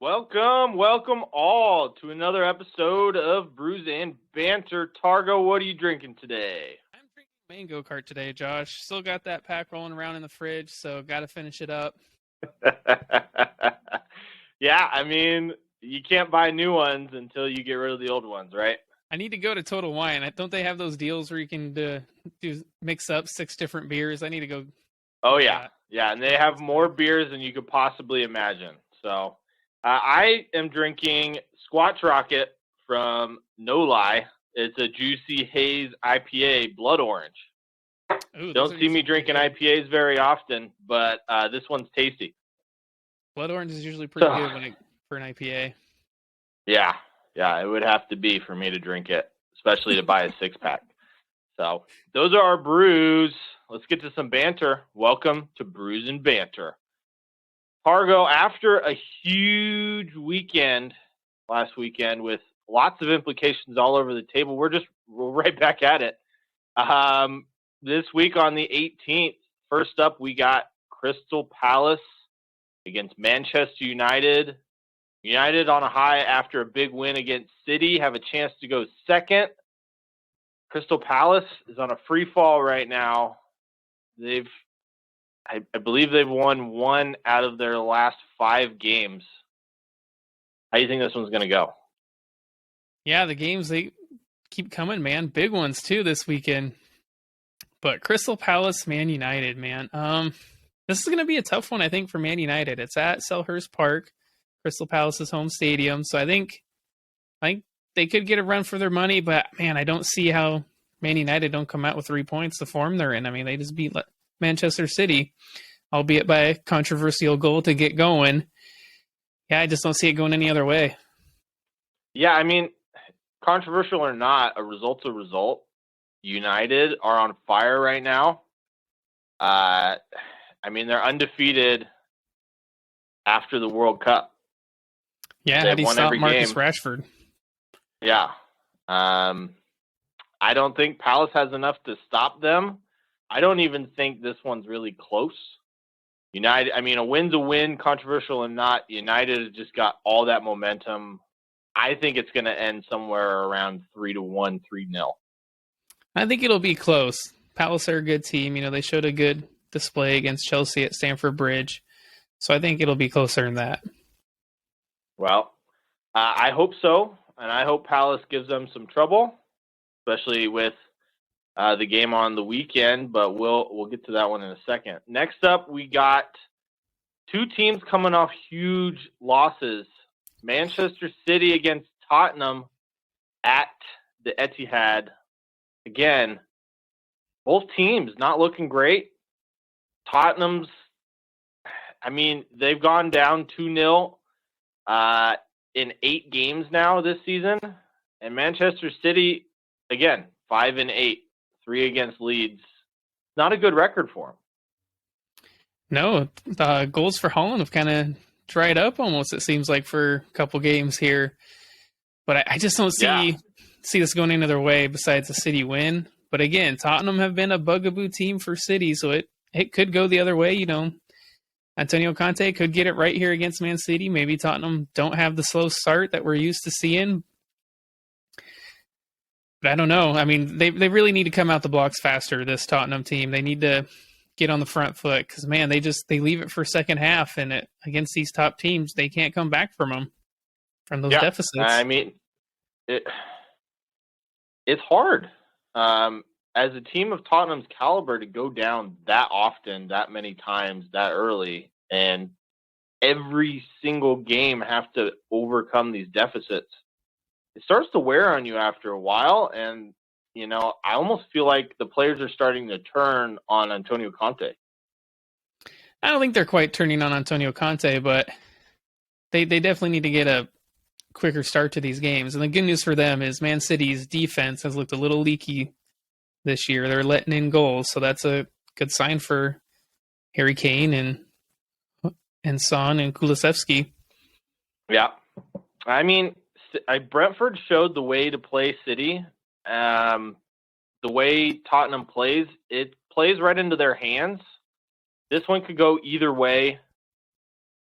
Welcome all to another episode of Brews and Banter. Targo, what are you drinking today? I'm drinking mango cart today, Josh. Still got that pack rolling around in the fridge, so got to finish it up. Yeah, I mean, you can't buy new ones until you get rid of the old ones, right? I need to go to Total Wine. Don't they have those deals where you can do mix up 6 different beers? I need to go. Oh, yeah. Yeah, and they have more beers than you could possibly imagine. So I am drinking Squatch Rocket from No Lie. It's a Juicy Haze IPA, blood orange. Ooh, Don't see me drinking IPAs very often, but this one's tasty. Blood orange is usually pretty good for an IPA. Yeah, it would have to be for me to drink it, especially to buy a 6-pack. So those are our brews. Let's get to some banter. Welcome to Brews and Banter. Targo, after a huge weekend last weekend with lots of implications all over the table, we're right back at it. This week on the 18th, first up, we got Crystal Palace against Manchester United. United on a high after a big win against City, have a chance to go second. Crystal Palace is on a free fall right now. I believe they've won 1 out of their last 5 games. How do you think this one's going to go? Yeah, the games, they keep coming, man. Big ones, too, this weekend. But Crystal Palace, Man United, man. This is going to be a tough one, I think, for Man United. It's at Selhurst Park, Crystal Palace's home stadium. So I think they could get a run for their money. But, man, I don't see how Man United don't come out with 3 points, the form they're in. I mean, they just beat Manchester City, albeit by a controversial goal to get going. Yeah, I just don't see it going any other way. Yeah, I mean, controversial or not, a result's a result. United are on fire right now. I mean, they're undefeated after the World Cup. Yeah, how do you stop Marcus Rashford? Yeah. I don't think Palace has enough to stop them. I don't even think this one's really close. United, I mean, a win's a win, controversial or not. United has just got all that momentum. I think it's going to end somewhere around 3-1, 3-0. I think it'll be close. Palace are a good team. You know, they showed a good display against Chelsea at Stamford Bridge. So I think it'll be closer than that. Well, I hope so. And I hope Palace gives them some trouble, especially with the game on the weekend. But we'll get to that one in a second. Next up, we got 2 teams coming off huge losses. Manchester City against Tottenham at the Etihad. Again, both teams not looking great. Tottenham's, I mean, they've gone down 2-0 in 8 games now this season. And Manchester City, again, 5-8, 3 against Leeds. Not a good record for them. No, the goals for Holland have kind of dried up almost, it seems like, for a couple games here. But I just don't see this going any other way besides a City win. But again, Tottenham have been a bugaboo team for City, so it could go the other way. You know, Antonio Conte could get it right here against Man City. Maybe Tottenham don't have the slow start that we're used to seeing. But I don't know. I mean, they really need to come out the blocks faster, this Tottenham team. They need to get on the front foot because, man, they leave it for second half, and against these top teams, they can't come back from those deficits. I mean, it's hard as a team of Tottenham's caliber to go down that often, that many times, that early, and every single game have to overcome these deficits. It starts to wear on you after a while, and you know, I almost feel like the players are starting to turn on Antonio Conte. I don't think they're quite turning on Antonio Conte, but they definitely need to get a quicker start to these games. And the good news for them is Man City's defense has looked a little leaky this year. They're letting in goals, so that's a good sign for Harry Kane and Son and Kulusevski. Yeah. I mean, Brentford showed the way to play City. The way Tottenham plays, it plays right into their hands. This one could go either way.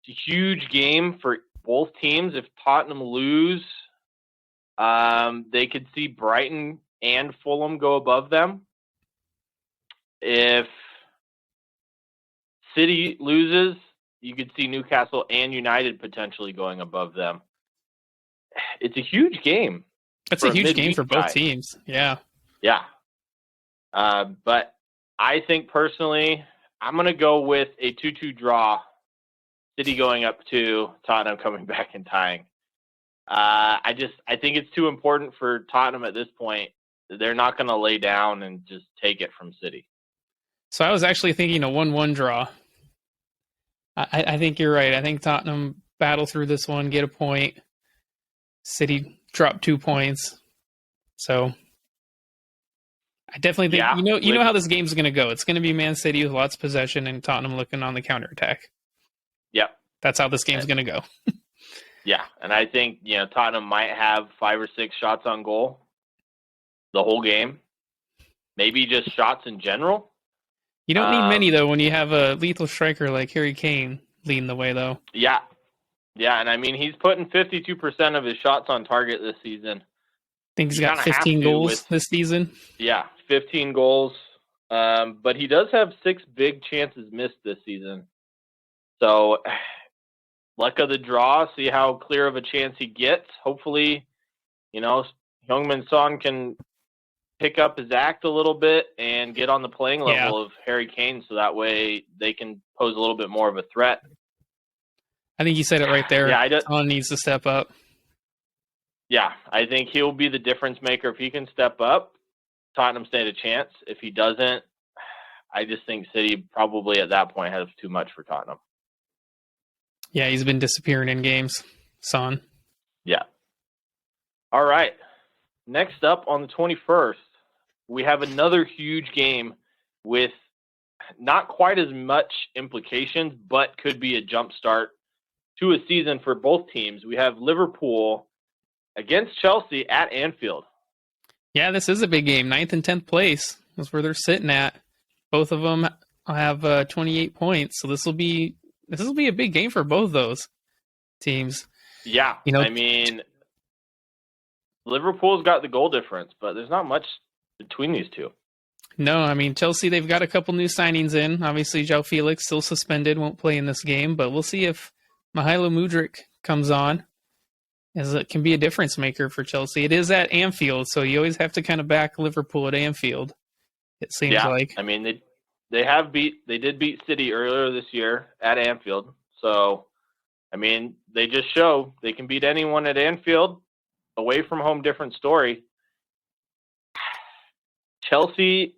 It's a huge game for both teams. If Tottenham lose, they could see Brighton and Fulham go above them. If City loses, you could see Newcastle and United potentially going above them. It's a huge game. That's a huge game for both teams. Yeah. Yeah. But I think personally, I'm going to go with a 2-2 draw. City going up 2, Tottenham coming back and tying. I think it's too important for Tottenham at this point. They're not going to lay down and just take it from City. So I was actually thinking a 1-1 draw. I think you're right. I think Tottenham battle through this one, get a point. City drop 2 points. So I definitely think you know how this game's going to go. It's going to be Man City with lots of possession and Tottenham looking on the counterattack. Yep. That's how this game's going to go. Yeah, and I think Tottenham might have 5 or 6 shots on goal the whole game. Maybe just shots in general. You don't need many though when you have a lethal striker like Harry Kane leading the way though. Yeah, and I mean he's putting 52% of his shots on target this season. I think he's got 15 goals this season. Yeah, 15 goals. But he does have 6 big chances missed this season. So, luck of the draw, see how clear of a chance he gets. Hopefully, Heung-min Son can pick up his act a little bit and get on the playing level of Harry Kane so that way they can pose a little bit more of a threat. I think you said it right there. Yeah, Son needs to step up. Yeah, I think he'll be the difference maker. If he can step up, Tottenham stand a chance. If he doesn't, I just think City probably at that point has too much for Tottenham. Yeah, he's been disappearing in games. Son. Yeah. All right. Next up on the 21st, we have another huge game with not quite as much implications, but could be a jump start to a season for both teams. We have Liverpool against Chelsea at Anfield. Yeah, this is a big game. 9th and 10th place is where they're sitting at. Both of them have 28 points, so this will be a big game for both those teams. Yeah, I mean, Liverpool's got the goal difference, but there's not much between these two. No, I mean, Chelsea, they've got a couple new signings in. Obviously, João Felix still suspended, won't play in this game, but we'll see if Mykhailo Mudryk comes on, as it can be a difference maker for Chelsea. It is at Anfield, so you always have to kind of back Liverpool at Anfield, it seems like. I mean, they did beat City earlier this year at Anfield, so, I mean, they just show they can beat anyone at Anfield. Away from home, different story. Chelsea,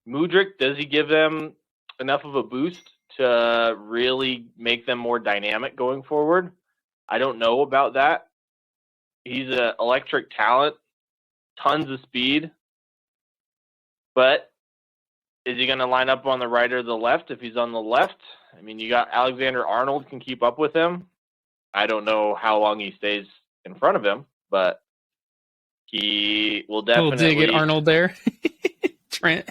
Mudryk, does he give them enough of a boost to really make them more dynamic going forward? I don't know about that. He's an electric talent, tons of speed. But is he going to line up on the right or the left? If he's on the left, I mean, you got Alexander-Arnold can keep up with him. I don't know how long he stays in front of him, but he will definitely... We'll dig at Arnold there. Trent.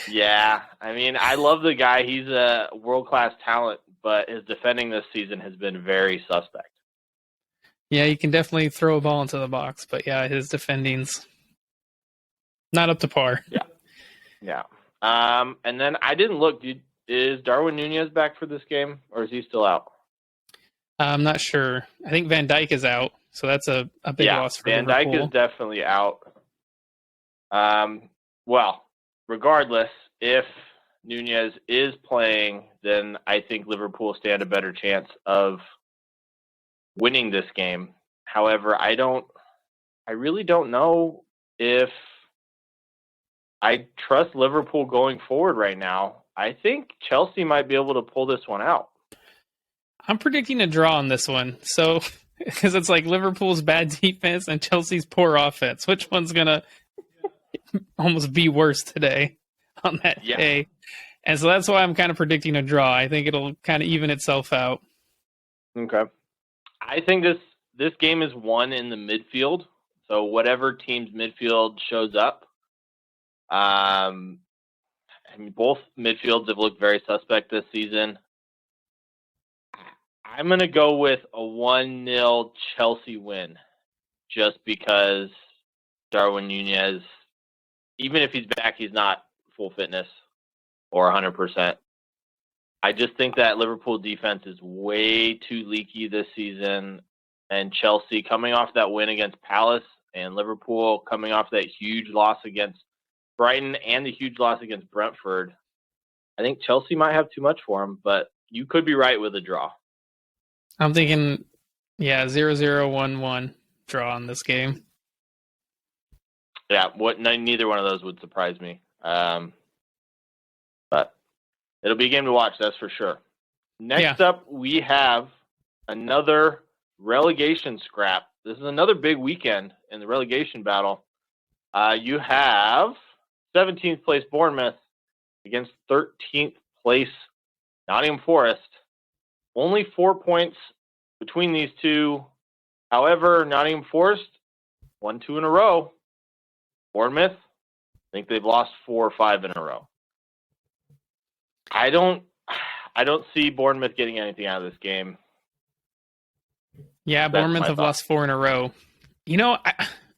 Yeah, I mean, I love the guy. He's a world-class talent, but his defending this season has been very suspect. Yeah, you can definitely throw a ball into the box, but yeah, his defending's not up to par. Yeah. And then I didn't look. Is Darwin Nunez back for this game, or is he still out? I'm not sure. I think Van Dijk is out, so that's a big loss for Liverpool. Van Dijk is definitely out. Well, regardless, if Nunez is playing, then I think Liverpool stand a better chance of winning this game. However, I really don't know if I trust Liverpool going forward right now. I think Chelsea might be able to pull this one out. I'm predicting a draw on this one. So, because it's like Liverpool's bad defense and Chelsea's poor offense. Which one's going to almost be worse today on that day? And so that's why I'm kind of predicting a draw. I think it'll kind of even itself out. Okay. I think this game is won in the midfield. So whatever team's midfield shows up. I mean, both midfields have looked very suspect this season. I'm going to go with a 1-0 Chelsea win, just because Darwin Nunez, even if he's back, he's not full fitness or 100%. I just think that Liverpool defense is way too leaky this season, and Chelsea coming off that win against Palace and Liverpool coming off that huge loss against Brighton and the huge loss against Brentford. I think Chelsea might have too much for them, but you could be right with a draw. I'm thinking, 0-0, 1-1 draw on this game. Yeah, neither one of those would surprise me. But it'll be a game to watch, that's for sure. Next up, we have another relegation scrap. This is another big weekend in the relegation battle. You have 17th place Bournemouth against 13th place Nottingham Forest. Only 4 points between these two. However, Nottingham Forest won 2 in a row. Bournemouth, I think they've lost 4 or 5 in a row. I don't see Bournemouth getting anything out of this game. Yeah, Bournemouth have lost 4 in a row.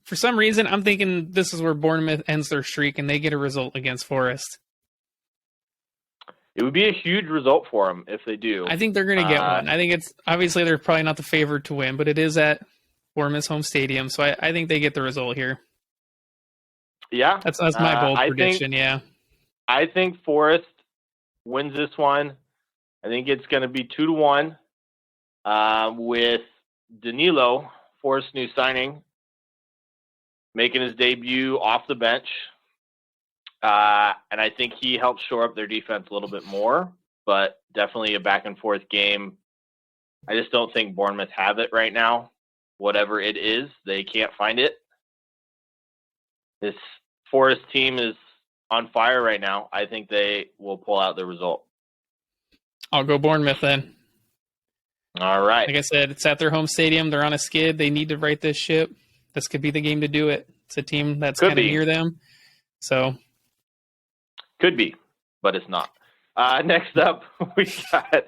For some reason, I'm thinking this is where Bournemouth ends their streak and they get a result against Forest. It would be a huge result for them if they do. I think they're going to get one. I think it's obviously they're probably not the favorite to win, but it is at Bournemouth's home stadium, so I think they get the result here. Yeah, that's my bold prediction. I think Forest wins this one. I think it's going to be 2-1 with Danilo, Forest's new signing, making his debut off the bench. And I think he helped shore up their defense a little bit more, but definitely a back and forth game. I just don't think Bournemouth have it right now. Whatever it is, they can't find it. This Forest team is on fire right now. I think they will pull out the result. I'll go Bournemouth then. All right. Like I said, it's at their home stadium. They're on a skid. They need to right this ship. This could be the game to do it. It's a team that's kind of near them. So could be, but it's not. Next up, we got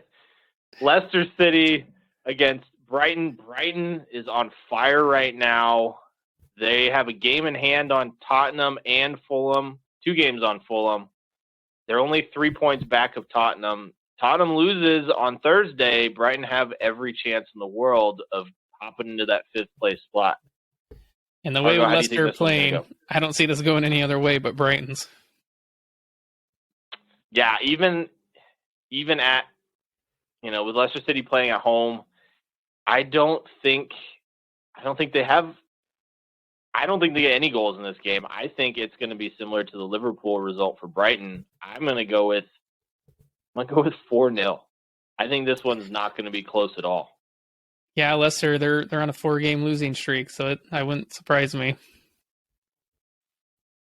Leicester City against Brighton. Brighton is on fire right now. They have a game in hand on Tottenham and Fulham. 2 games on Fulham. They're only 3 points back of Tottenham. Tottenham loses on Thursday. Brighton have every chance in the world of hopping into that 5th place spot. And the way Leicester are playing, I don't see this going any other way but Brighton's. Yeah, even at, with Leicester City playing at home, I don't think they get any goals in this game. I think it's going to be similar to the Liverpool result for Brighton. I'm going to go with 4-0. I think this one's not going to be close at all. Yeah, Leicester, they're on a 4-game losing streak, so I wouldn't surprise me.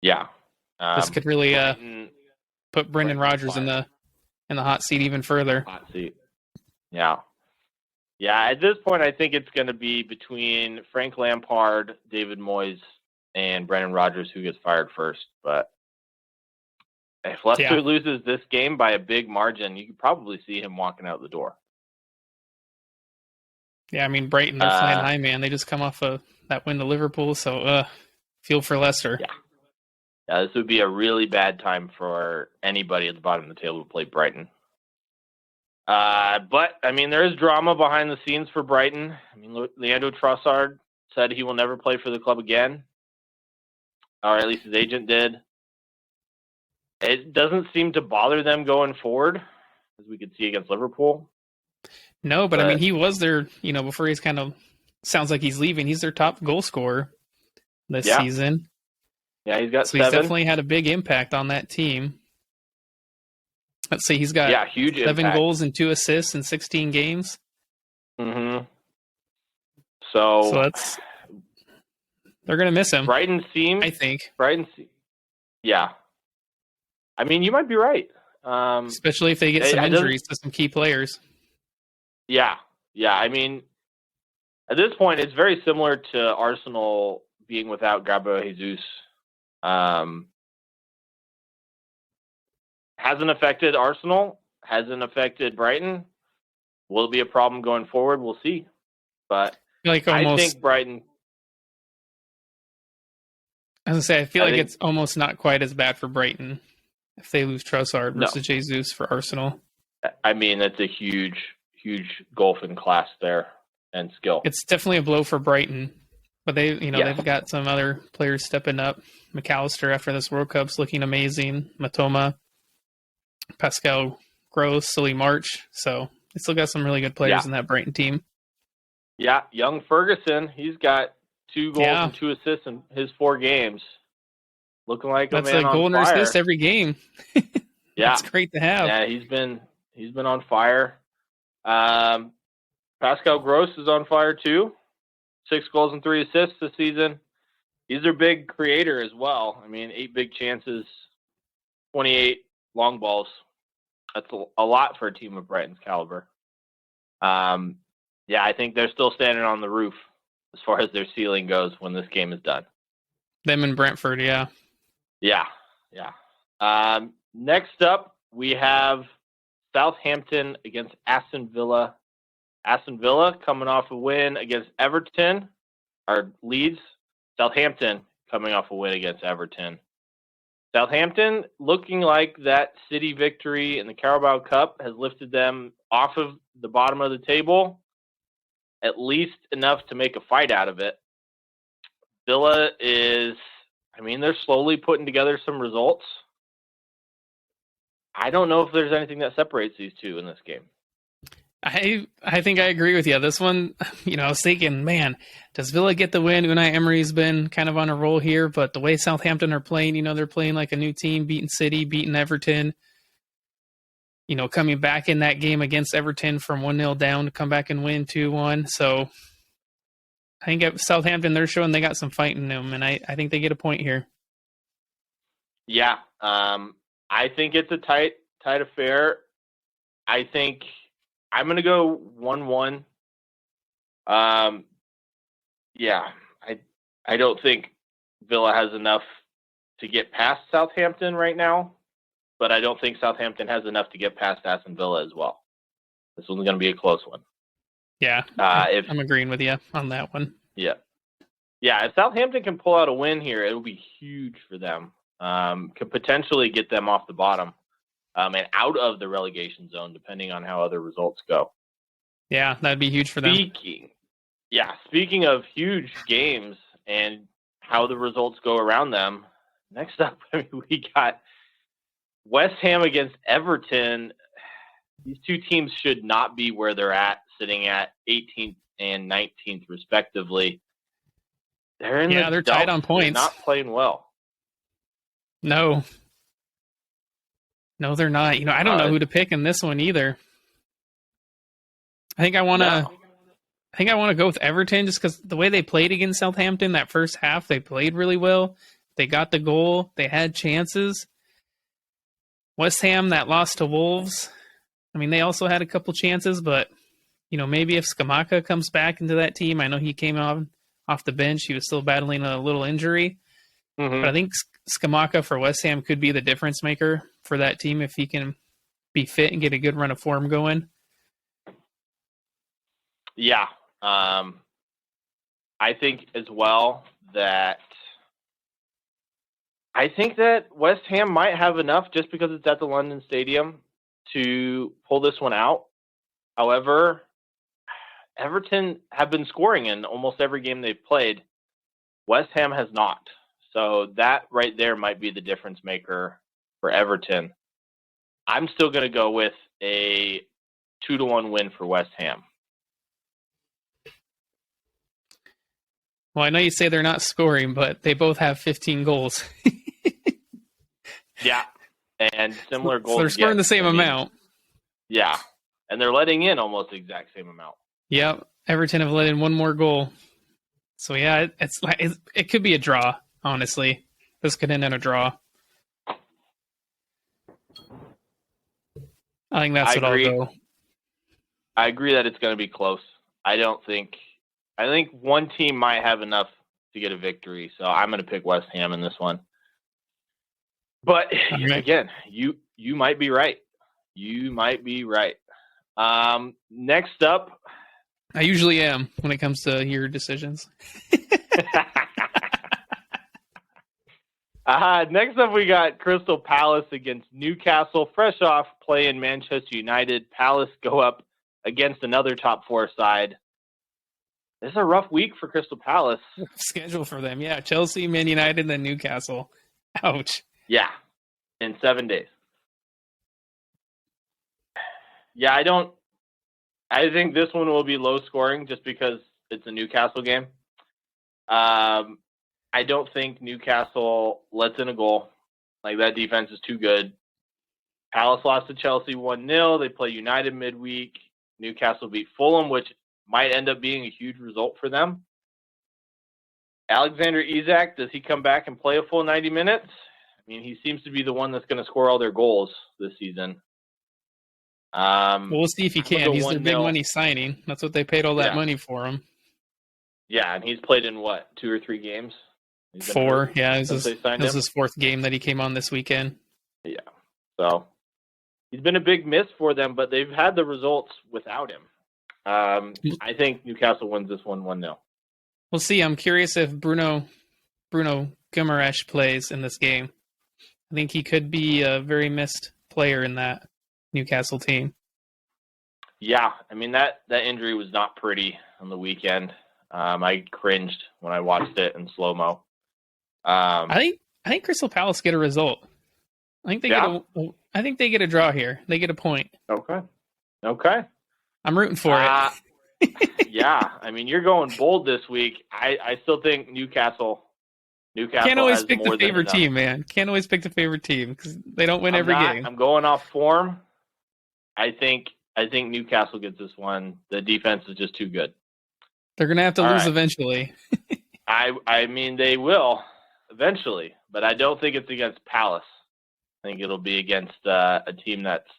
Yeah. This could really put Brendan Rodgers in the hot seat even further. Hot seat. Yeah. Yeah, at this point, I think it's going to be between Frank Lampard, David Moyes, and Brendan Rodgers who gets fired first. But if Leicester loses this game by a big margin, you could probably see him walking out the door. Yeah, I mean, Brighton, they're flying high, man. They just come off that win to Liverpool, so feel for Leicester. Yeah, this would be a really bad time for anybody at the bottom of the table to play Brighton. But, I mean, there is drama behind the scenes for Brighton. I mean, Leandro Trossard said he will never play for the club again, or at least his agent did. It doesn't seem to bother them going forward, as we could see against Liverpool. No, but I mean, he was there, before he's kind of sounds like he's leaving. He's their top goal scorer this season. Yeah, he's got 7. He's definitely had a big impact on that team. Let's see, he's got huge 7 impact. goals and 2 assists in 16 games. Mm-hmm. So they're going to miss him. Brighton seems, I think. Yeah. I mean, you might be right. Especially if they get some injuries to some key players. Yeah. Yeah. I mean, at this point, it's very similar to Arsenal being without Gabriel Jesus. Hasn't affected Arsenal, hasn't affected Brighton. Will it be a problem going forward? We'll see. But Like I think Brighton. I was gonna say, I feel like it's almost not quite as bad for Brighton if they lose Trossard versus Jesus for Arsenal. I mean, that's a huge gulf in class there and skill. It's definitely a blow for Brighton, but they've got some other players stepping up. McAllister after this World Cup's looking amazing. Matoma, Pascal Gross, Sully March. So they still got some really good players in that Brighton team. Yeah, young Ferguson, he's got 2 goals and 2 assists in his 4 games. Looking like that's a man a goal and and assist every game. That's great to have. Yeah, he's been on fire. Pascal Gross is on fire too. 6 goals and 3 assists this season. He's their big creator as well. I mean, 8 big chances, 28 long balls. That's a lot for a team of Brighton's caliber. Yeah, I think they're still standing on the roof as far as their ceiling goes when this game is done. Them and Brentford, yeah. Yeah. Next up, we have Southampton against Aston Villa. Aston Villa coming off a win against Everton, or Leeds. Southampton coming off a win against Everton. Southampton looking like that City victory in the Carabao Cup has lifted them off of the bottom of the table, at least enough to make a fight out of it. Villa they're slowly putting together some results. I don't know if there's anything that separates these two in this game. I think I agree with you. This one, I was thinking, man, does Villa get the win? Unai Emery's been kind of on a roll here, but the way Southampton are playing, they're playing like a new team, beating City, beating Everton. Coming back in that game against Everton from 1-0 down to come back and win 2-1. So I think at Southampton, they're showing they got some fight in them, and I think they get a point here. Yeah, I think it's a tight affair. I think I'm going to go 1-1. Yeah, I don't think Villa has enough to get past Southampton right now, but I don't think Southampton has enough to get past Aston Villa as well. This one's going to be a close one. Yeah, I'm agreeing with you on that one. Yeah. If Southampton can pull out a win here, it'll be huge for them. Could potentially get them off the bottom and out of the relegation zone, depending on how other results go. Yeah, that'd be huge for them. Speaking of huge games and how the results go around them, next up we got West Ham against Everton. These two teams should not be where they're at, sitting at 18th and 19th respectively. They're tied on points. They're not playing well. No, they're not. I don't know who to pick in this one either. I think I want to go with Everton just because the way they played against Southampton that first half, they played really well. They got the goal. They had chances. West Ham, that loss to Wolves, they also had a couple chances, but, maybe if Scamacca comes back into that team, I know he came off the bench. He was still battling a little injury. Mm-hmm. But I think Scamacca for West Ham could be the difference maker for that team if he can be fit and get a good run of form going. Yeah. I think as well that West Ham might have enough just because it's at the London Stadium to pull this one out. However, Everton have been scoring in almost every game they've played. West Ham has not. So that right there might be the difference maker for Everton. I'm still going to go with a 2-1 win for West Ham. Well, I know you say they're not scoring, but they both have 15 goals. Yeah, and similar goals. So they're scoring the same amount. Yeah, and they're letting in almost the exact same amount. Yep, Everton have let in one more goal. So yeah, it could be a draw. Honestly, this could end in a draw. I think that's what I'll go. I agree that it's going to be close. I think one team might have enough to get a victory, so I'm going to pick West Ham in this one. But again, you might be right. You might be right. Next up. I usually am when it comes to your decisions. Next up, we got Crystal Palace against Newcastle. Fresh off play in Manchester United, Palace go up against another top 4 side. This is a rough week for Crystal Palace. Schedule for them, yeah. Chelsea, Man United, then Newcastle. Ouch. Yeah, in 7 days. Yeah, I think this one will be low scoring just because it's a Newcastle game. I don't think Newcastle lets in a goal. Like, that defense is too good. Palace lost to Chelsea 1-0. They play United midweek. Newcastle beat Fulham, which might end up being a huge result for them. Alexander Isak, does he come back and play a full 90 minutes? I mean, he seems to be the one that's going to score all their goals this season. We'll see if he can. He's their big money signing. That's what they paid all that money for him. Yeah, and he's played in what, 2 or 3 games? 4, yeah. It was his 4th game that he came on this weekend. Yeah, so he's been a big miss for them, but they've had the results without him. I think Newcastle wins this one 1-0. We'll see. I'm curious if Bruno Guimaraes plays in this game. I think he could be a very missed player in that Newcastle team. Yeah, I mean, that injury was not pretty on the weekend. I cringed when I watched it in slow-mo. I think Crystal Palace get a result. I think they get a draw here. They get a point. Okay. I'm rooting for it. Yeah, I mean, you're going bold this week. I still think Newcastle can't always pick the favorite team, man. Can't always pick the favorite team because they don't win every game. I'm going off form. I think Newcastle gets this one. The defense is just too good. They're gonna have to lose eventually. I mean, they will eventually, but I don't think it's against Palace. I think it'll be against a team that's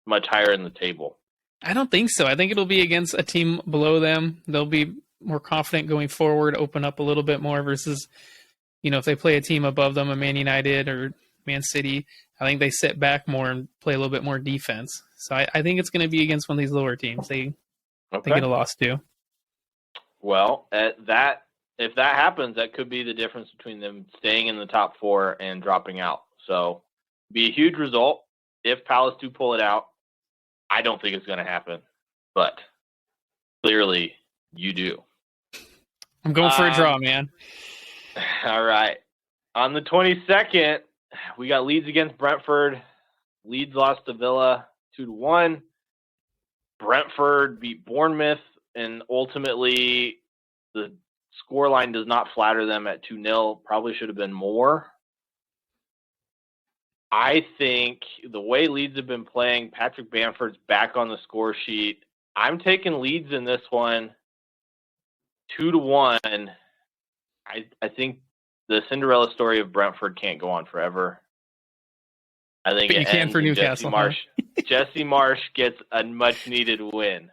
much higher in the table. I don't think so. I think it'll be against a team below them. They'll be more confident going forward, open up a little bit more versus, if they play a team above them, a Man United or Man City, I think they sit back more and play a little bit more defense. So I think it's going to be against one of these lower teams. They get a loss too. Well, if that happens, that could be the difference between them staying in the top 4 and dropping out. So, be a huge result if Palace do pull it out. I don't think it's going to happen, but clearly you do. I'm going for a draw, man. All right. On the 22nd, we got Leeds against Brentford. Leeds lost to Villa 2-1. Brentford beat Bournemouth, and ultimately the scoreline does not flatter them at 2-0. Probably should have been more. I think the way Leeds have been playing, Patrick Bamford's back on the score sheet. I'm taking Leeds in this one 2-1. I think the Cinderella story of Brentford can't go on forever. I think but you can for Newcastle. Jesse Marsh gets a much-needed win.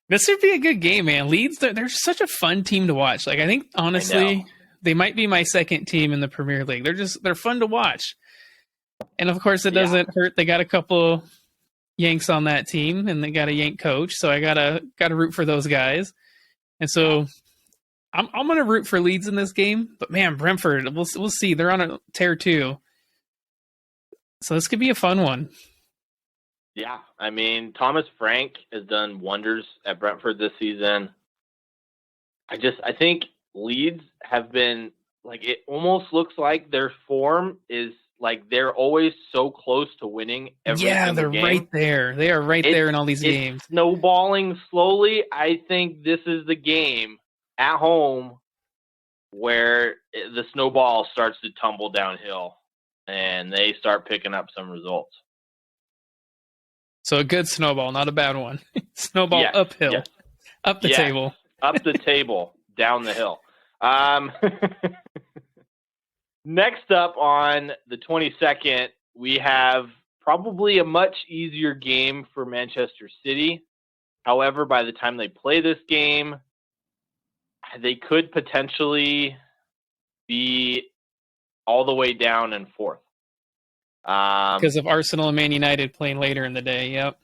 This would be a good game, man. Leeds, they're such a fun team to watch. Like, I think, honestly, they might be my second team in the Premier League. They're fun to watch. And, of course, it doesn't hurt. They got a couple Yanks on that team, and they got a Yank coach, so I gotta root for those guys. And so I'm going to root for Leeds in this game. But, man, Brentford, we'll see. They're on a tear, too. So this could be a fun one. Yeah, I mean, Thomas Frank has done wonders at Brentford this season. I think Leeds have been, like, it almost looks like their form is, like, they're always so close to winning every single game. Right there. They are right there in all these games. Snowballing slowly. I think this is the game at home where the snowball starts to tumble downhill and they start picking up some results. So a good snowball, not a bad one. Snowball uphill, up the table. Up the table, down the hill. Next up on the 22nd, we have probably a much easier game for Manchester City. However, by the time they play this game, they could potentially be all the way down in 4th. Because of Arsenal and Man United playing later in the day, yep.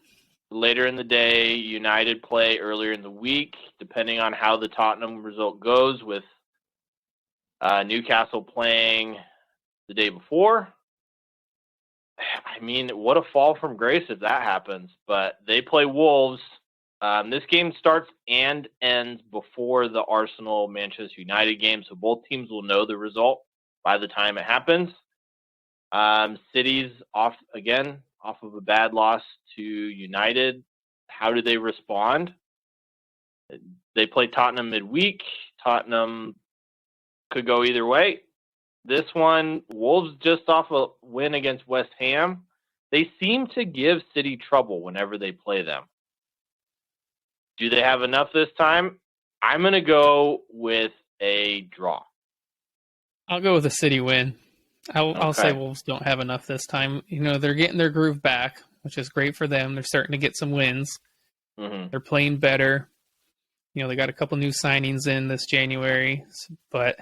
later in the day. United play earlier in the week, depending on how the Tottenham result goes, with Newcastle playing the day before. I mean, what a fall from grace if that happens. But they play Wolves. This game starts and ends before the Arsenal-Manchester United game, so both teams will know the result by the time it happens. City's off of a bad loss to United. How do they respond? They play Tottenham midweek. Tottenham could go either way. This one, Wolves just off a win against West Ham. They seem to give City trouble whenever they play them. Do they have enough this time? I'm going to go with a draw. I'll go with a City win. I'll say Wolves don't have enough this time. You know, they're getting their groove back, which is great for them. They're starting to get some wins. Mm-hmm. They're playing better. You know, they got a couple new signings in this January, but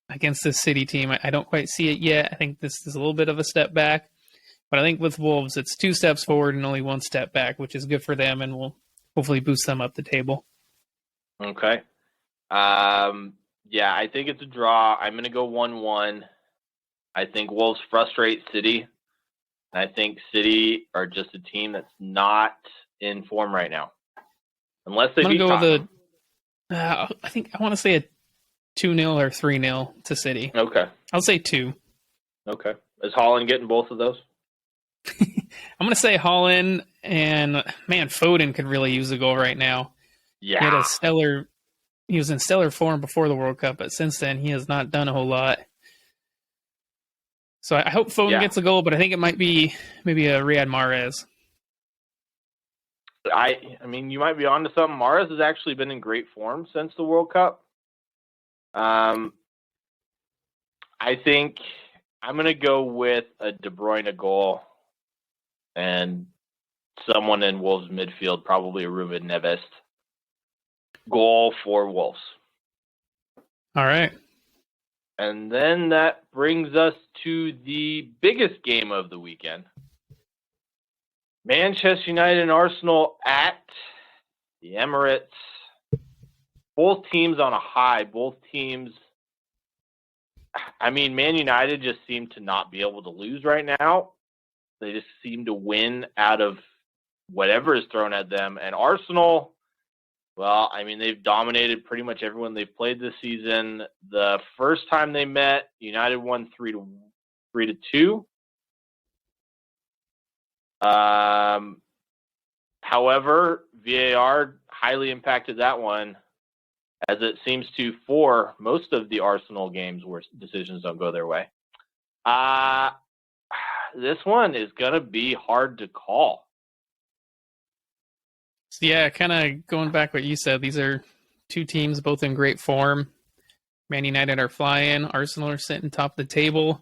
against this City team, I don't quite see it yet. I think this is a little bit of a step back. But I think with Wolves, it's 2 steps forward and only 1 step back, which is good for them and will hopefully boost them up the table. Okay. Yeah, I think it's a draw. I'm going to go 1-1. I think Wolves frustrate City. And I think City are just a team that's not in form right now. Unless they beat Tottenham. I think I want to say a 2-0 or 3-0 to City. Okay. I'll say 2. Okay. Is Haaland getting both of those? I'm going to say Haaland, and man, Foden could really use a goal right now. Yeah. He was in stellar form before the World Cup, but since then he has not done a whole lot. So I hope Foden gets a goal, but I think it might be maybe a Riyad Mahrez. I mean, you might be onto something. Mahrez has actually been in great form since the World Cup. I think I'm going to go with a De Bruyne goal and someone in Wolves midfield, probably a Ruben Neves goal for Wolves. All right. And then that brings us to the biggest game of the weekend. Manchester United and Arsenal at the Emirates. Both teams on a high. Both teams, I mean, Man United just seem to not be able to lose right now. They just seem to win out of whatever is thrown at them. And Arsenal, well, I mean, they've dominated pretty much everyone they've played this season. The first time they met, United won 3-2. However, VAR highly impacted that one, as it seems to for most of the Arsenal games where decisions don't go their way. This one is going to be hard to call. So yeah, kind of going back what you said, these are 2 teams both in great form. Man United are flying. Arsenal are sitting top of the table.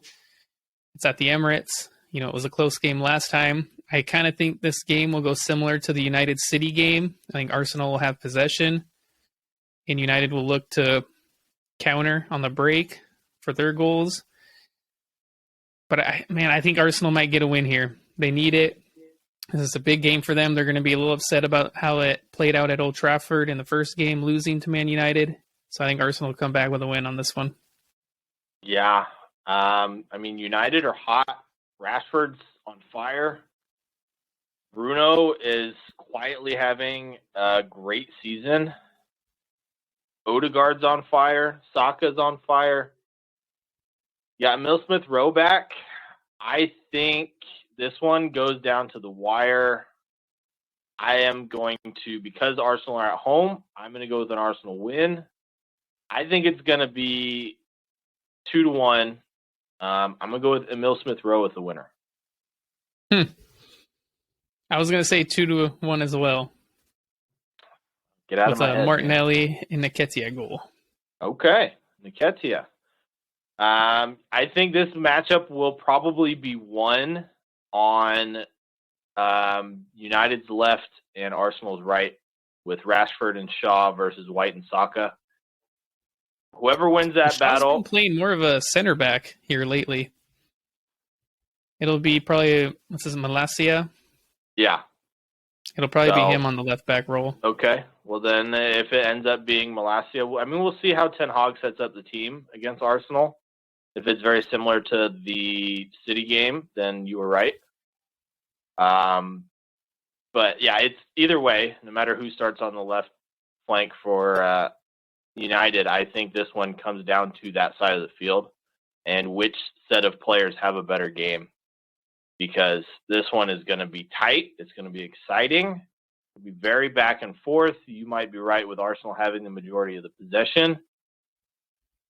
It's at the Emirates. You know, it was a close game last time. I kind of think this game will go similar to the United City game. I think Arsenal will have possession, and United will look to counter on the break for their goals. But I think Arsenal might get a win here. They need it. This is a big game for them. They're going to be a little upset about how it played out at Old Trafford in the first game, losing to Man United. So I think Arsenal will come back with a win on this one. Yeah. I mean, United are hot. Rashford's on fire. Bruno is quietly having a great season. Odegaard's on fire. Saka's on fire. Yeah, Emile Smith-Rowe back. I think this one goes down to the wire. I am going to, because Arsenal are at home, I'm going to go with an Arsenal win. I think it's going to be 2-1. I'm going to go with Emile Smith-Rowe as the winner. I was going to say 2-1 as well. Get out of my head, Martinelli and Nketiah goal. Okay. Nketiah. I think this matchup will probably be won on United's left and Arsenal's right, with Rashford and Shaw versus White and Saka. Whoever wins that Shaw's battle... been playing more of a center back here lately. It'll be probably, Malacia? Yeah. It'll probably be So- him on the left back role. Okay. Well, then if it ends up being Malacia, I mean, we'll see how Ten Hag sets up the team against Arsenal. If it's very similar to the City game, then you were right. But yeah, it's either way, no matter who starts on the left flank for United, I think this one comes down to that side of the field and which set of players have a better game. Because this one is going to be tight. It's going to be exciting. It'll be very back and forth. You might be right with Arsenal having the majority of the possession.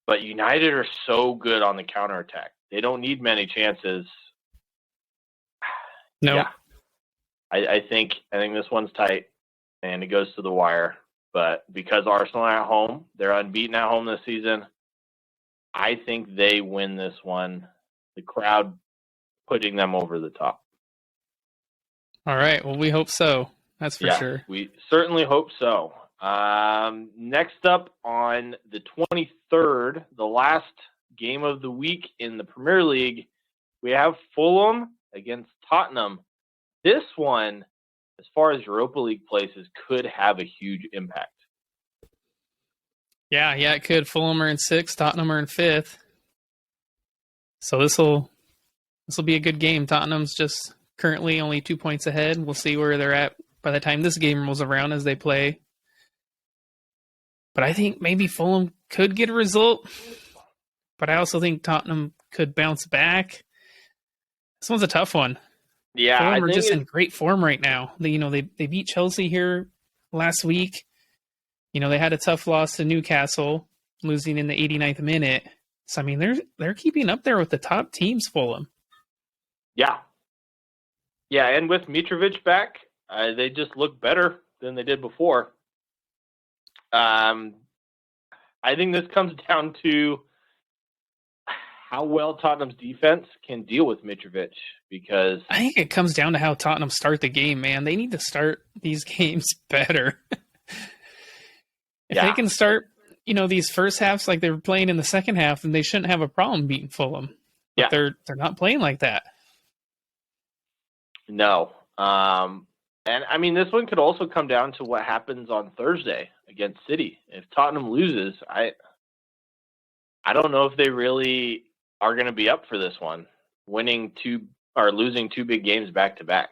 But United are so good on the counterattack. They don't need many chances. No. Yeah. I think this one's tight, and it goes to the wire. But because Arsenal are at home, they're unbeaten at home this season, I think they win this one. The crowd putting them over the top. All right. Well, we hope so. That's for sure. We certainly hope so. Next up on the 23rd, the last game of the week in the Premier League, we have Fulham against Tottenham. This one, as far as Europa League places, could have a huge impact. Yeah, it could. Fulham are in 6th, Tottenham are in 5th. So this will be a good game. Tottenham's just currently only 2 points ahead. We'll see where they're at by the time this game rolls around as they play. But I think maybe Fulham could get a result. But I also think Tottenham could bounce back. This one's a tough one. Yeah, Fulham are just in great form right now. They beat Chelsea here last week. They had a tough loss to Newcastle, losing in the 89th minute. So I mean, they're keeping up there with the top teams. Fulham. Yeah, and with Mitrovic back, they just look better than they did before. I think this comes down to how well Tottenham's defense can deal with Mitrovic, because I think it comes down to how Tottenham start the game, man. They need to start these games better. If they can start, these first halves like they were playing in the second half, then they shouldn't have a problem beating Fulham. But they're not playing like that. No. And I mean, this one could also come down to what happens on Thursday against City. If Tottenham loses, I don't know if they really are going to be up for this one. Losing two big games back to back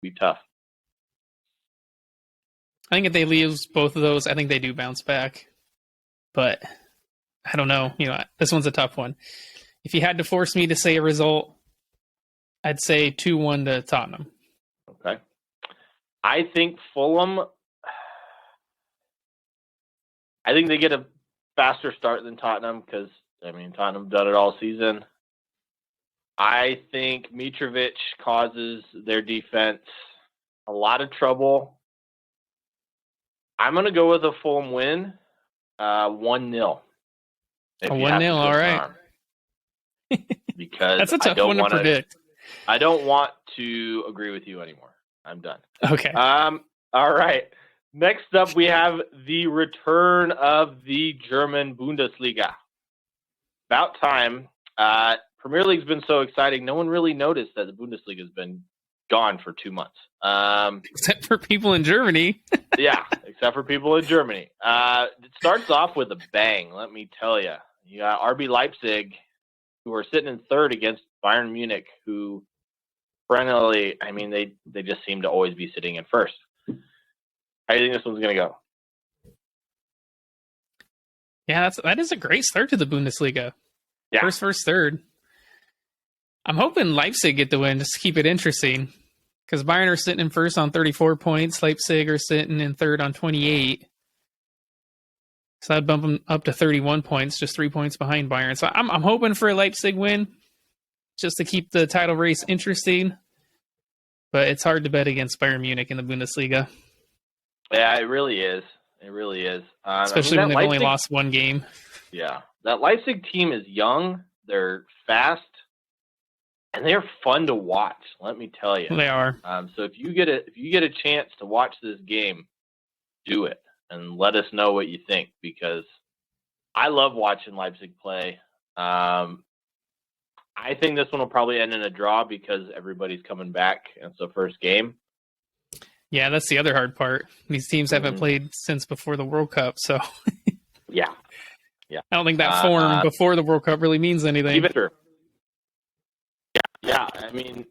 be tough. I think if they lose both of those, I think they do bounce back. But I don't know. This one's a tough one. If you had to force me to say a result, I'd say 2-1 to Tottenham. Okay. I think Fulham, I think they get a faster start than Tottenham because, Tottenham done it all season. I think Mitrovic causes their defense a lot of trouble. I'm going to go with a Fulham win, 1-0. A 1-0, all right. Because that's a tough one to predict. I don't want to agree with you anymore. I'm done. Okay. All right. Next up, we have the return of the German Bundesliga. About time. Premier League's been so exciting, no one really noticed that the Bundesliga has been gone for 2 months. Except for people in Germany. Yeah, except for people in Germany. It starts off with a bang, let me tell you. You got RB Leipzig, who are sitting in third against Bayern Munich, who perennially, they just seem to always be sitting in first. How do you think this one's going to go? Yeah, that is a great start to the Bundesliga. Yeah. First, third. I'm hoping Leipzig get the win just to keep it interesting, because Bayern are sitting in first on 34 points. Leipzig are sitting in third on 28. So that'd bump them up to 31 points, just 3 points behind Bayern. So I'm hoping for a Leipzig win just to keep the title race interesting. But it's hard to bet against Bayern Munich in the Bundesliga. Yeah, it really is. It really is. Especially when they've only lost one game. Yeah. That Leipzig team is young. They're fast. And they're fun to watch, let me tell you. They are. So if you get a chance to watch this game, do it and let us know what you think, because I love watching Leipzig play. I think this one will probably end in a draw because everybody's coming back. And it's the first game. Yeah, that's the other hard part. These teams haven't played since before the World Cup, so Yeah. I don't think that form before the World Cup really means anything. Even sure. Yeah. I mean,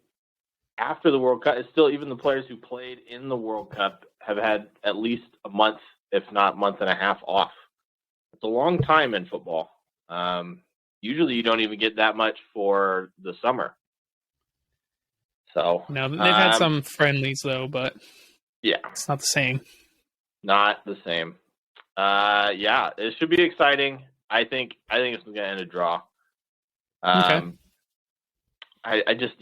after the World Cup, it's still even the players who played in the World Cup have had at least a month, if not month and a half off. It's a long time in football. Usually you don't even get that much for the summer. So no, they've had some friendlies though, but yeah, it's not the same. Not the same. Yeah, it should be exciting. I think it's going to end a draw. Okay. I just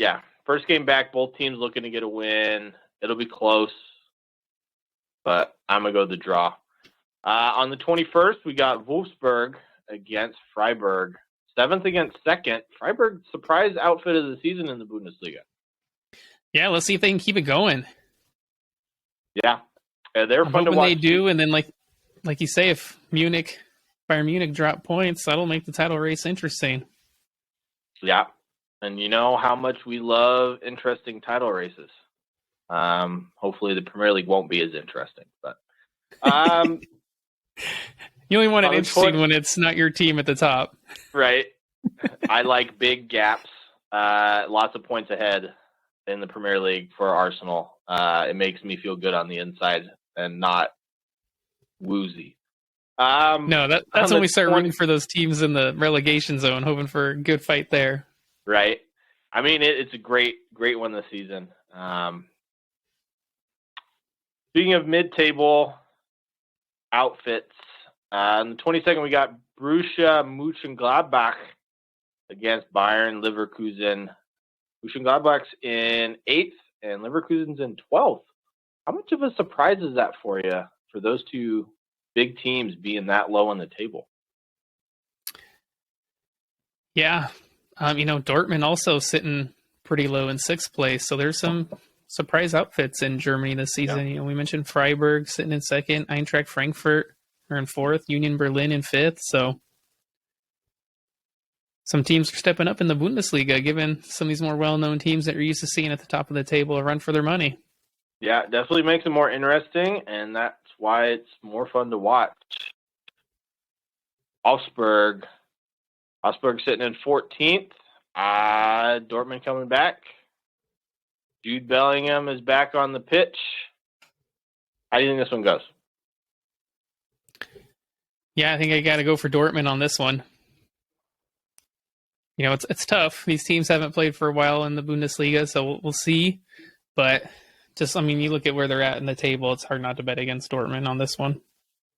first game back, both teams looking to get a win. It'll be close, but I'm gonna go the draw. On the 21st, we got Wolfsburg against Freiburg. 7th against 2nd. Freiburg surprise outfit of the season in the Bundesliga. Yeah, let's see if they can keep it going. Yeah, they're fun to watch. They do, and then like you say, if Bayern Munich drop points, that'll make the title race interesting. Yeah, and you know how much we love interesting title races. Hopefully the Premier League won't be as interesting, but you only want it interesting when it's not your team at the top. Right. I like big gaps, lots of points ahead in the Premier League for Arsenal. It makes me feel good on the inside and not woozy. No, that's when we start rooting for those teams in the relegation zone, hoping for a good fight there. Right. I mean, it's a great one this season. Speaking of mid-table outfits, on the 22nd, we got Borussia Mönchengladbach against Bayern Leverkusen. Mönchengladbach's in 8th and Leverkusen's in 12th. How much of a surprise is that for you, for those two big teams being that low on the table? Yeah. Dortmund also sitting pretty low in 6th place, so there's some surprise outfits in Germany this season. Yeah. We mentioned Freiburg sitting in 2nd, Eintracht Frankfurt are in 4th, Union Berlin in 5th, so some teams are stepping up in the Bundesliga, giving some of these more well-known teams that you're used to seeing at the top of the table a run for their money. Yeah, definitely makes it more interesting, and that's why it's more fun to watch. Augsburg sitting in 14th. Dortmund coming back. Jude Bellingham is back on the pitch. How do you think this one goes? Yeah, I think I got to go for Dortmund on this one. It's tough. These teams haven't played for a while in the Bundesliga, so we'll see. But you look at where they're at in the table, it's hard not to bet against Dortmund on this one.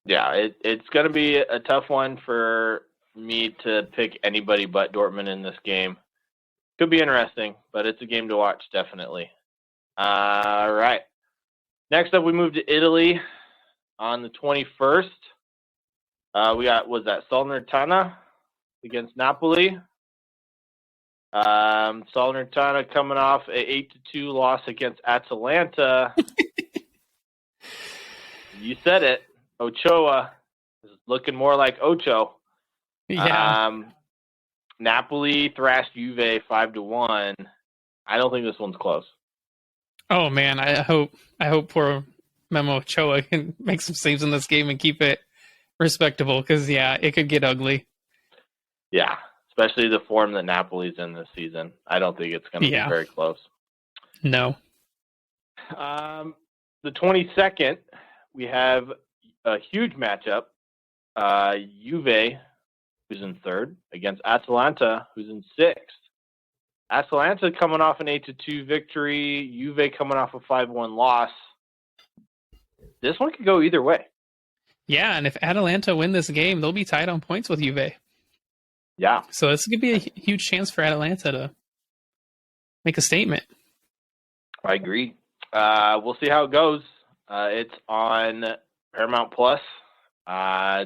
Yeah, it's going to be a tough one for me to pick anybody but Dortmund in this game. Could be interesting, but it's a game to watch, definitely. All right. Next up, we move to Italy on the 21st. We got, Salernitana against Napoli. Salernitana coming off a 8-2 loss against Atalanta. You said it. Ochoa is looking more like Ocho. Yeah. Napoli thrashed Juve 5-1. I don't think this one's close. Oh man, I hope poor Memo Ochoa can make some saves in this game and keep it respectable, because it could get ugly. Yeah, especially the form that Napoli's in this season. I don't think it's going to be very close. No. The 22nd, we have a huge matchup. Juve, who's in 3rd, against Atalanta, who's in 6th. Atalanta coming off an 8-2 victory. Juve coming off a 5-1 loss. This one could go either way. Yeah, and if Atalanta win this game, they'll be tied on points with Juve. Yeah. So this could be a huge chance for Atalanta to make a statement. I agree. We'll see how it goes. It's on Paramount Plus.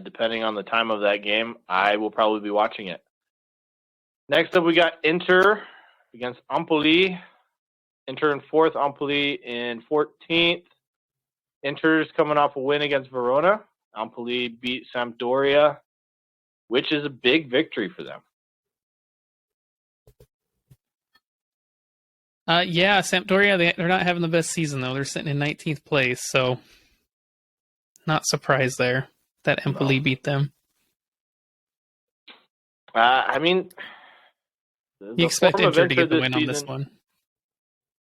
Depending on the time of that game, I will probably be watching it. Next up, we got Inter against Empoli. Inter in 4th, Empoli in 14th. Inter's coming off a win against Verona. Empoli beat Sampdoria, which is a big victory for them. Yeah, Sampdoria, they're not having the best season, though. They're sitting in 19th place, so not surprised there that Empoli beat them. I mean, You the expect form of Inter to Inter get the this win on this season, one.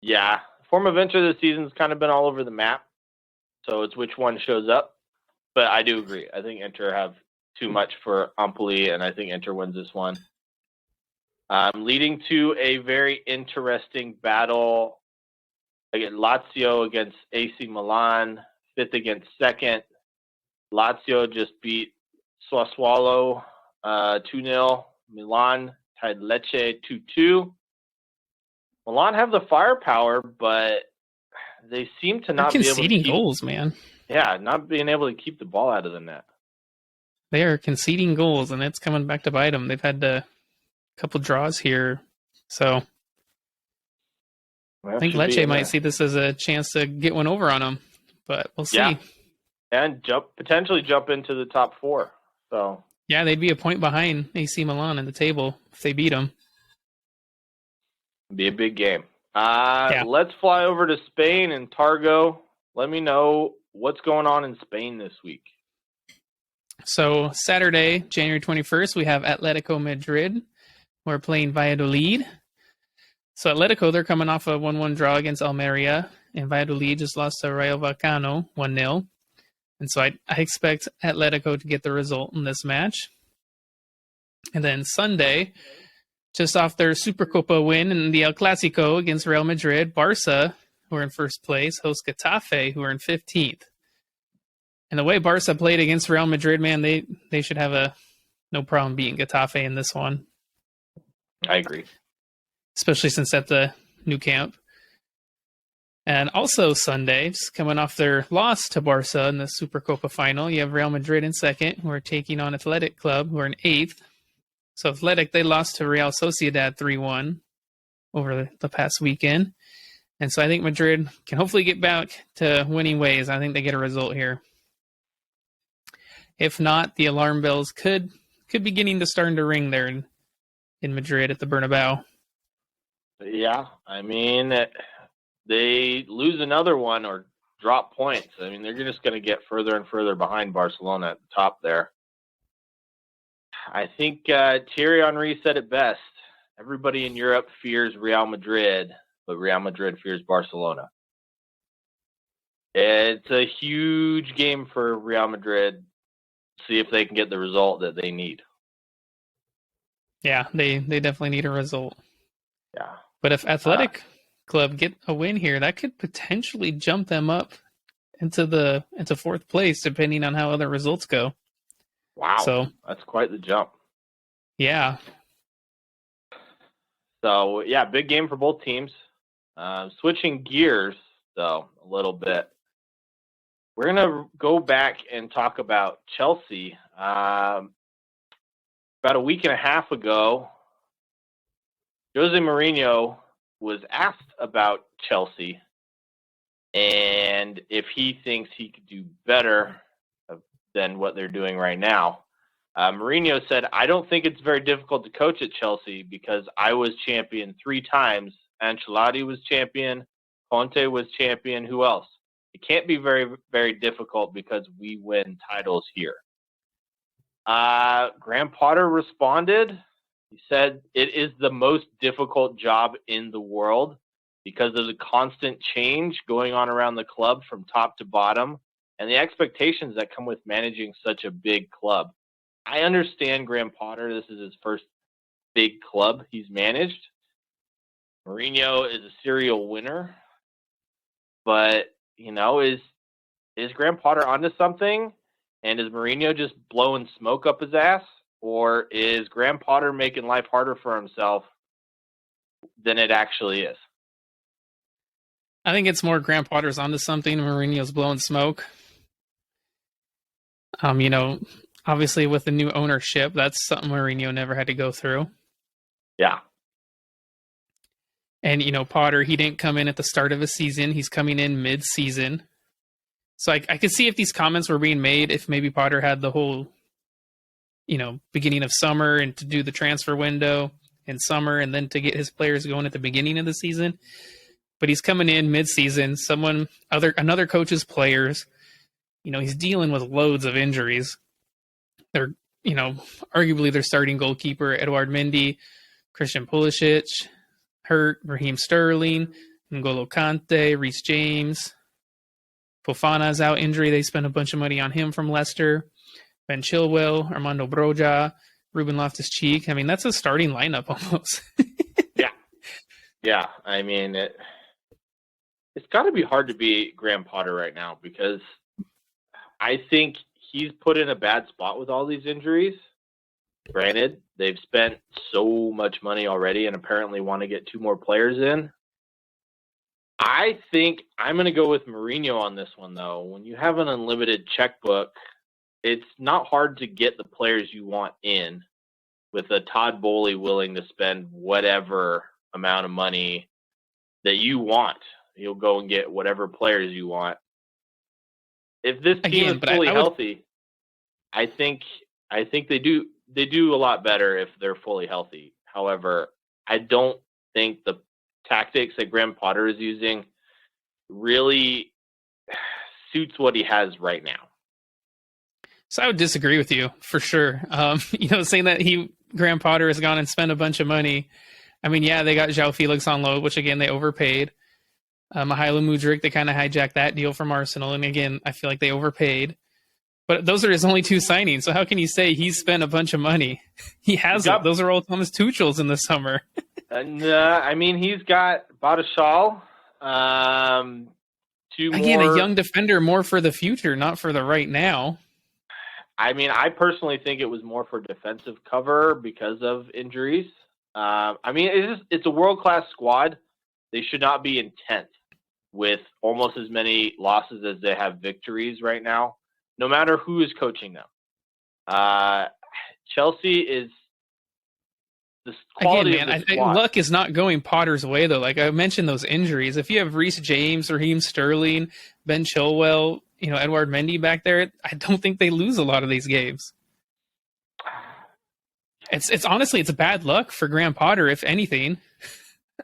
yeah, form of Inter this season's kind of been all over the map. So it's which one shows up. But I do agree. I think Inter have too much for Empoli, and I think Inter wins this one. Leading to a very interesting battle. Again, Lazio against AC Milan, 5th against 2nd. Lazio just beat Sassuolo 2-0. Milan tied Lecce 2-2. Milan have the firepower, but they seem to not They're be able to conceding keep, goals, man. yeah, not being able to keep the ball out of the net. They are conceding goals, and it's coming back to bite them. They've had a couple draws here, so I think Lecce might see this as a chance to get one over on them, but we'll see. Yeah, and potentially jump into the top 4. So yeah, they'd be a point behind AC Milan in the table if they beat them. Be a big game. Let's fly over to Spain and Targo. Let me know what's going on in Spain this week. So Saturday, January 21st, we have Atletico Madrid. We're playing Valladolid. So Atletico, they're coming off a 1-1 draw against Almeria, and Valladolid just lost to Rayo Vallecano 1-0. And so I expect Atletico to get the result in this match. And then Sunday, just off their Supercopa win in the El Clasico against Real Madrid, Barca, who are in first place, host Getafe, who are in 15th. And the way Barca played against Real Madrid, man, they should have no problem beating Getafe in this one. I agree. Especially since at the new camp. And also Sunday, just coming off their loss to Barca in the Supercopa final, you have Real Madrid in 2nd, who are taking on Athletic Club, who are in 8th. So Athletic, they lost to Real Sociedad 3-1 over the past weekend. And so I think Madrid can hopefully get back to winning ways. I think they get a result here. If not, the alarm bells could be beginning to start to ring there in Madrid at the Bernabeu. Yeah, I mean, they lose another one or drop points. I mean, they're just going to get further and further behind Barcelona at the top there. I think Thierry Henry said it best. Everybody in Europe fears Real Madrid, but Real Madrid fears Barcelona. It's a huge game for Real Madrid. See if they can get the result that they need. Yeah, they definitely need a result. Yeah. But if Athletic Club get a win here, that could potentially jump them up into 4th place, depending on how other results go. Wow. So that's quite the jump. Yeah. So, yeah, big game for both teams. Switching gears, though, a little bit. We're going to go back and talk about Chelsea. About a week and a half ago, Jose Mourinho was asked about Chelsea and if he thinks he could do better than what they're doing right now. Mourinho said, I don't think it's very difficult to coach at Chelsea because I was champion 3 times. Ancelotti was champion. Conte was champion. Who else? It can't be very, very difficult because we win titles here. Graham Potter responded. He said, it is the most difficult job in the world because of the constant change going on around the club from top to bottom and the expectations that come with managing such a big club. I understand Graham Potter. This is his first big club he's managed. Mourinho is a serial winner. But, you know, is Graham Potter onto something? And is Mourinho just blowing smoke up his ass? Or is Graham Potter making life harder for himself than it actually is? I think it's more Graham Potter's onto something. Mourinho's blowing smoke. You know, obviously with the new ownership, that's something Mourinho never had to go through. Yeah. And, you know, Potter, he didn't come in at the start of a season. He's coming in mid-season. So I could see if these comments were being made, if maybe Potter had the whole, you know, beginning of summer and to do the transfer window. in summer and then to get his players going at the beginning of the season. But he's coming in mid-season, another coach's players. He's dealing with loads of injuries. They're, arguably their starting goalkeeper, Eduard Mendy, Christian Pulisic, hurt, Raheem Sterling, N'Golo Kante, Reece James. Fofana's out injury. They spent a bunch of money on him from Leicester. Ben Chilwell, Armando Broja, Ruben Loftus-Cheek. I mean, that's a starting lineup almost. Yeah. I mean, it's got to be hard to be Graham Potter right now because I think he's put in a bad spot with all these injuries. Granted, they've spent so much money already and apparently want to get 2 more players in. I think I'm going to go with Mourinho on this one, though. When you have an unlimited checkbook, it's not hard to get the players you want in with a Todd Bowley willing to spend whatever amount of money that you want. You'll go and get whatever players you want. If this team is fully healthy, I think they do a lot better if they're fully healthy. However, I don't think the tactics that Graham Potter is using really suits what he has right now. So I would disagree with you for sure. Saying that Graham Potter has gone and spent a bunch of money. I mean, yeah, they got João Felix on loan, which again they overpaid. Mihailo Mudryk, they kind of hijacked that deal from Arsenal, and again, I feel like they overpaid. But those are his only 2 signings, so how can you say he's spent a bunch of money? He hasn't. Those are all Thomas Tuchel's in the summer. I mean, he's got Badiashile, 2 again, more. A young defender, more for the future, not for the right now. I mean, I personally think it was more for defensive cover because of injuries. I mean, it's a world-class squad. They should not be in 10th with almost as many losses as they have victories right now, no matter who is coaching them. Chelsea is the quality again, man, of the squad. Luck is not going Potter's way, though. Like I mentioned, those injuries. If you have Reece James, Raheem Sterling, Ben Chilwell, Edouard Mendy back there, I don't think they lose a lot of these games. It's honestly, it's bad luck for Graham Potter, if anything.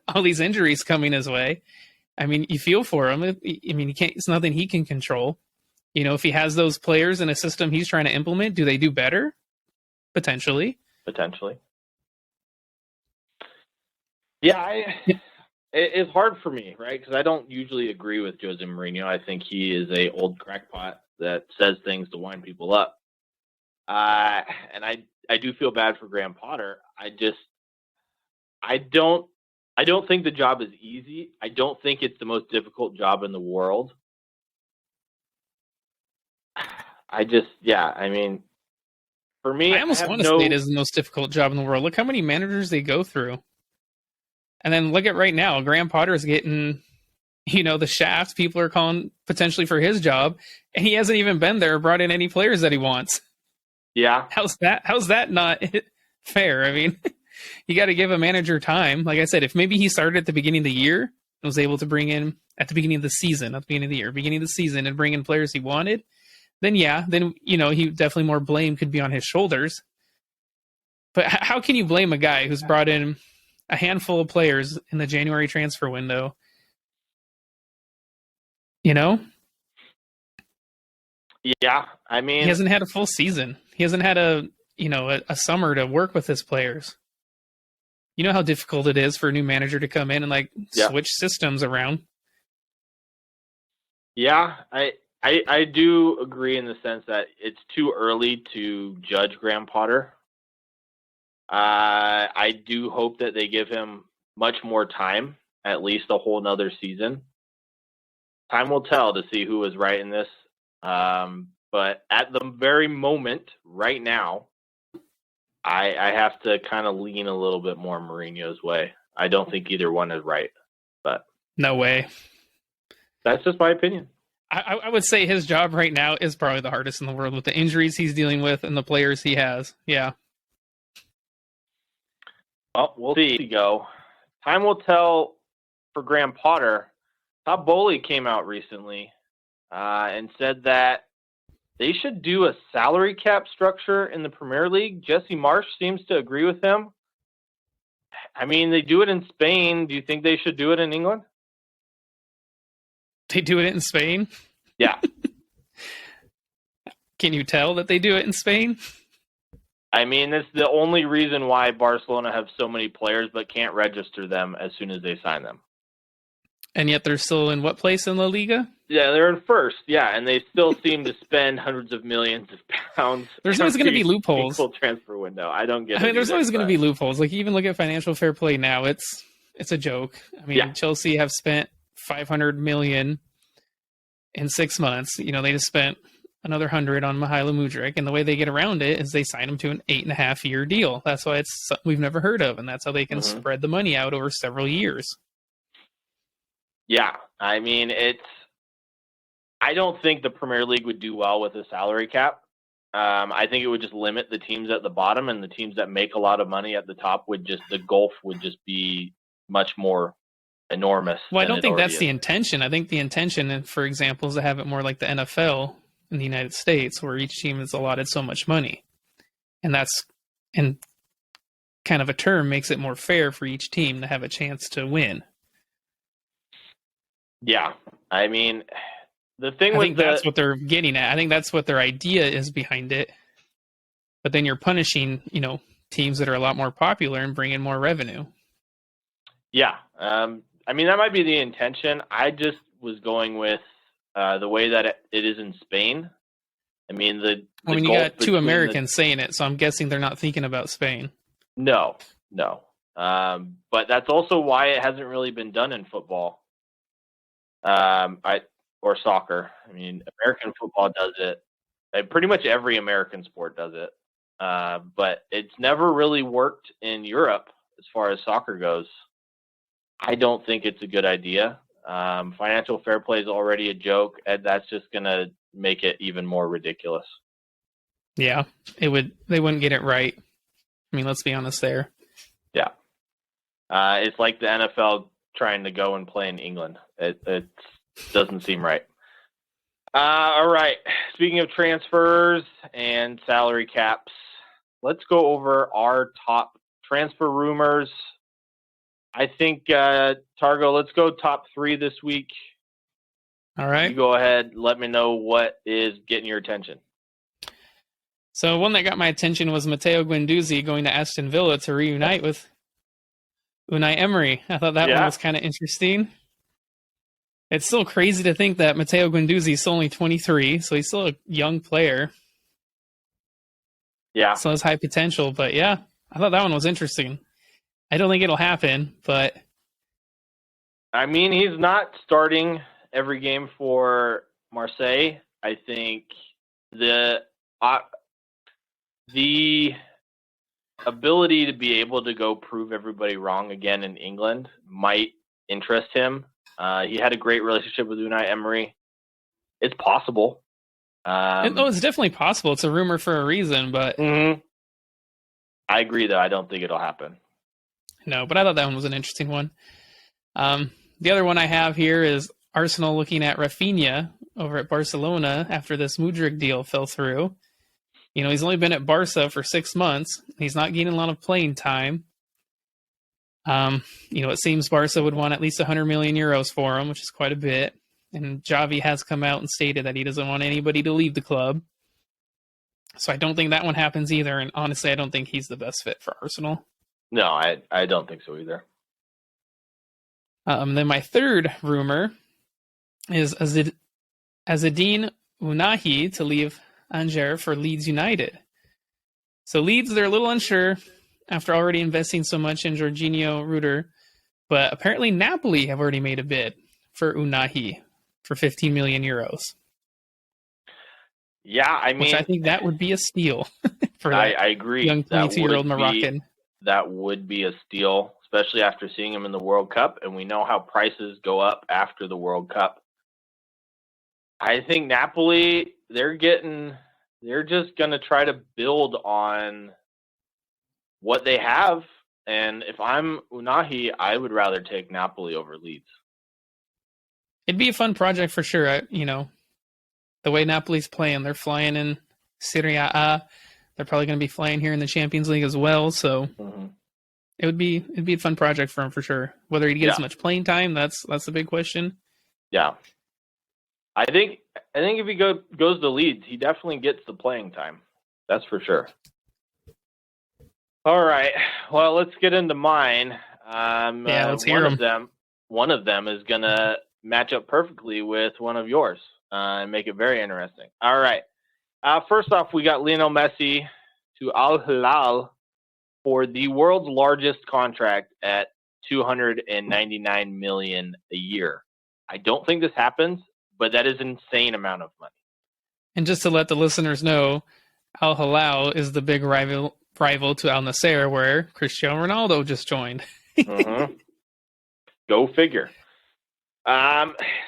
All these injuries coming his way. I mean, you feel for him. I mean, it's nothing he can control. If he has those players in a system he's trying to implement, do they do better? Potentially. Yeah, it's hard for me, right? Because I don't usually agree with Jose Mourinho. I think he is a old crackpot that says things to wind people up. And I do feel bad for Graham Potter. I don't think the job is easy. I don't think it's the most difficult job in the world. I mean, for me, I almost want to say it is the most difficult job in the world. Look how many managers they go through. And then look at right now, Graham Potter is getting, the shaft. People are calling potentially for his job, and he hasn't even been there or brought in any players that he wants. Yeah. How's that not fair? I mean, you got to give a manager time. Like I said, if maybe he started at the beginning of the year and was able to bring in at the beginning of the season, and bring in players he wanted, then he definitely more blame could be on his shoulders. But how can you blame a guy who's brought in a handful of players in the January transfer window? Yeah, I mean, he hasn't had a full season. He hasn't had a summer to work with his players. You know how difficult it is for a new manager to come in and switch systems around. Yeah, I do agree in the sense that it's too early to judge Graham Potter. I do hope that they give him much more time, at least a whole nother season. Time will tell to see who was right in this. But at the very moment, right now, I have to kind of lean a little bit more Mourinho's way. I don't think either one is right, but no way. That's just my opinion. I would say his job right now is probably the hardest in the world with the injuries he's dealing with and the players he has. Yeah. Well, we'll see. Time will tell for Graham Potter. Todd Bowley came out recently and said that they should do a salary cap structure in the Premier League. Jesse Marsch seems to agree with him. I mean, they do it in Spain. Do you think they should do it in England? They do it in Spain? Yeah. Can you tell that they do it in Spain? I mean, it's the only reason why Barcelona have so many players but can't register them as soon as they sign them. And yet they're still in what place in La Liga? Yeah, they're in first. Yeah, and they still seem to spend hundreds of millions of pounds. There's always going to be loopholes. Transfer window. I don't get it. I mean, there's always going to be loopholes. Like, even look at financial fair play now. It's a joke. I mean, Chelsea have spent $500 million in 6 months. You know, they just spent another 100 on Mihailo Mudryk, and the way they get around it is they sign him to an 8.5-year deal. That's why it's something we've never heard of, and that's how they can spread the money out over several years. Yeah, I mean, I don't think the Premier League would do well with a salary cap. I think it would just limit the teams at the bottom, and the teams that make a lot of money at the top the gulf would just be much more enormous. Well, I don't think that's the intention. I think the intention, for example, is to have it more like the NFL in the United States, where each team is allotted so much money. And that's, in kind of a term, makes it more fair for each team to have a chance to win. Yeah. I mean, that's what they're getting at. I think that's what their idea is behind it. But then you're punishing, teams that are a lot more popular and bring in more revenue. Yeah. I mean, that might be the intention. I just was going with the way that it is in Spain. I mean, you got two Americans saying it, so I'm guessing they're not thinking about Spain. No. But that's also why it hasn't really been done in football. Or soccer. I mean, American football does it. Pretty much every American sport does it. But it's never really worked in Europe as far as soccer goes. I don't think it's a good idea. Financial fair play is already a joke, and that's just going to make it even more ridiculous. Yeah, they wouldn't get it right. I mean, let's be honest there. Yeah. It's like the NFL trying to go and play in England. It doesn't seem right. All right. Speaking of transfers and salary caps, let's go over our top transfer rumors. I think, Targo, let's go top 3 this week. All right. You go ahead. Let me know what is getting your attention. So one that got my attention was Matteo Guendouzi going to Aston Villa to reunite with Unai Emery. I thought that one was kind of interesting. It's still crazy to think that Matteo Guendouzi is only 23, so he's still a young player. Yeah. So has high potential, but yeah, I thought that one was interesting. I don't think it'll happen, but... I mean, he's not starting every game for Marseille. I think the ability to be able to go prove everybody wrong again in England might interest him. He had a great relationship with Unai Emery. It's possible. It's definitely possible. It's a rumor for a reason, but... I agree, though. I don't think it'll happen. No, but I thought that one was an interesting one. The other one I have here is Arsenal looking at Rafinha over at Barcelona after this Mudryk deal fell through. He's only been at Barca for 6 months. He's not getting a lot of playing time. It seems Barca would want at least 100 million euros for him, which is quite a bit. And Xavi has come out and stated that he doesn't want anybody to leave the club. So I don't think that one happens either. And honestly, I don't think he's the best fit for Arsenal. No, I don't think so either. Then my third rumor is Azzedine Ounahi to leave Angers for Leeds United. So Leeds, they're a little unsure after already investing so much in Jorginho Ruder, but apparently Napoli have already made a bid for Ounahi for 15 million euros. Yeah, I mean... Which I think that would be a steal for that I agree. Young 22-year-old Moroccan. That would be a steal, especially after seeing him in the World Cup, and we know how prices go up after the World Cup. I think Napoli, they're just going to try to build on what they have, and if I'm Ounahi, I would rather take Napoli over Leeds. It'd be a fun project for sure. The way Napoli's playing, they're flying in Serie A. They're probably going to be flying here in the Champions League as well. So it'd be a fun project for him for sure. Whether he gets Yeah. much playing time, that's the big question. Yeah. I think if he goes to Leeds, he definitely gets the playing time. That's for sure. All right. Well, let's get into mine. Let's hear them. One of them is gonna match up perfectly with one of yours and make it very interesting. All right. First off, we got Lionel Messi to Al Hilal for the world's largest contract at $299 million a year. I don't think this happens, but that is an insane amount of money. And just to let the listeners know, Al Hilal is the big rival to Al Nassr, where Cristiano Ronaldo just joined. Mm-hmm. Go figure.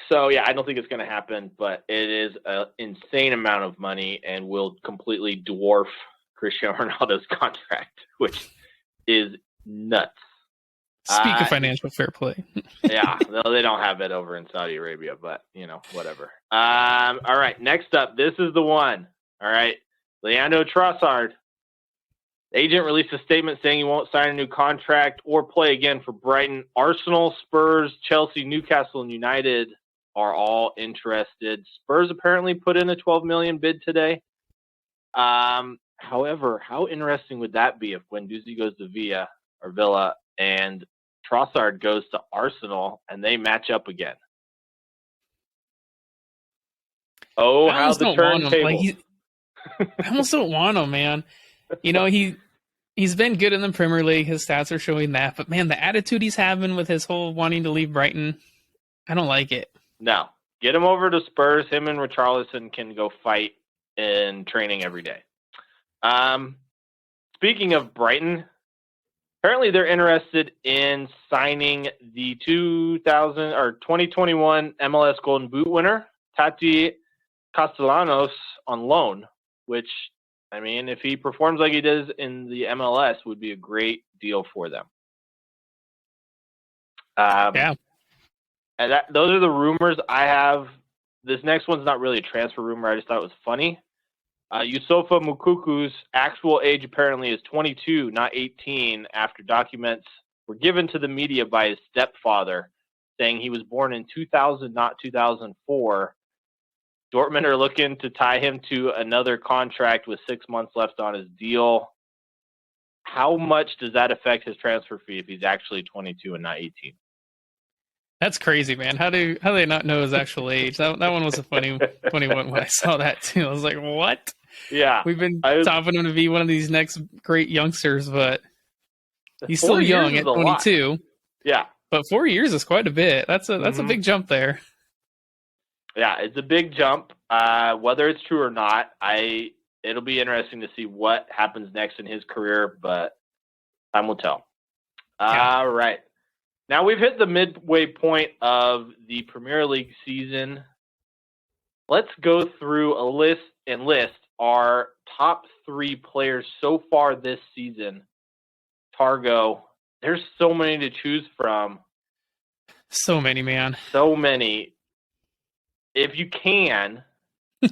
So yeah, I don't think it's going to happen, but it is an insane amount of money and will completely dwarf Cristiano Ronaldo's contract, which is nuts. Speak of financial fair play. Yeah, no, they don't have it over in Saudi Arabia, but whatever. All right, next up, this is the one. All right, Leandro Trossard. The agent released a statement saying he won't sign a new contract or play again for Brighton. Arsenal, Spurs, Chelsea, Newcastle, and United are all interested. Spurs apparently put in a $12 million bid today. However, how interesting would that be if Guendouzi goes to Villa and Trossard goes to Arsenal and they match up again? Oh, how the turntable! I almost don't want him, man. He's been good in the Premier League. His stats are showing that. But, man, the attitude he's having with his whole wanting to leave Brighton, I don't like it. No. Get him over to Spurs. Him and Richarlison can go fight in training every day. Speaking of Brighton, apparently they're interested in signing the 2021 MLS Golden Boot winner, Tati Castellanos, on loan, which, I mean, if he performs like he does in the MLS, would be a great deal for them. Yeah. And those are the rumors I have. This next one's not really a transfer rumor. I just thought it was funny. Yusufa Mukuku's actual age apparently is 22, not 18, after documents were given to the media by his stepfather saying he was born in 2000, not 2004. Dortmund are looking to tie him to another contract with 6 months left on his deal. How much does that affect his transfer fee if he's actually 22 and not 18? That's crazy, man. How do they not know his actual age? That one was a funny one when I saw that too. I was like, what? Yeah. We've been topping him to be one of these next great youngsters, but he's still young at 22. Yeah. But 4 years is quite a bit. That's a big jump there. Yeah, it's a big jump. Whether it's true or not, it'll be interesting to see what happens next in his career, but time will tell. Yeah. All right. Now we've hit the midway point of the Premier League season. Let's go through a list our top 3 players so far this season. Targo, there's so many to choose from. So many, man. So many. If you can,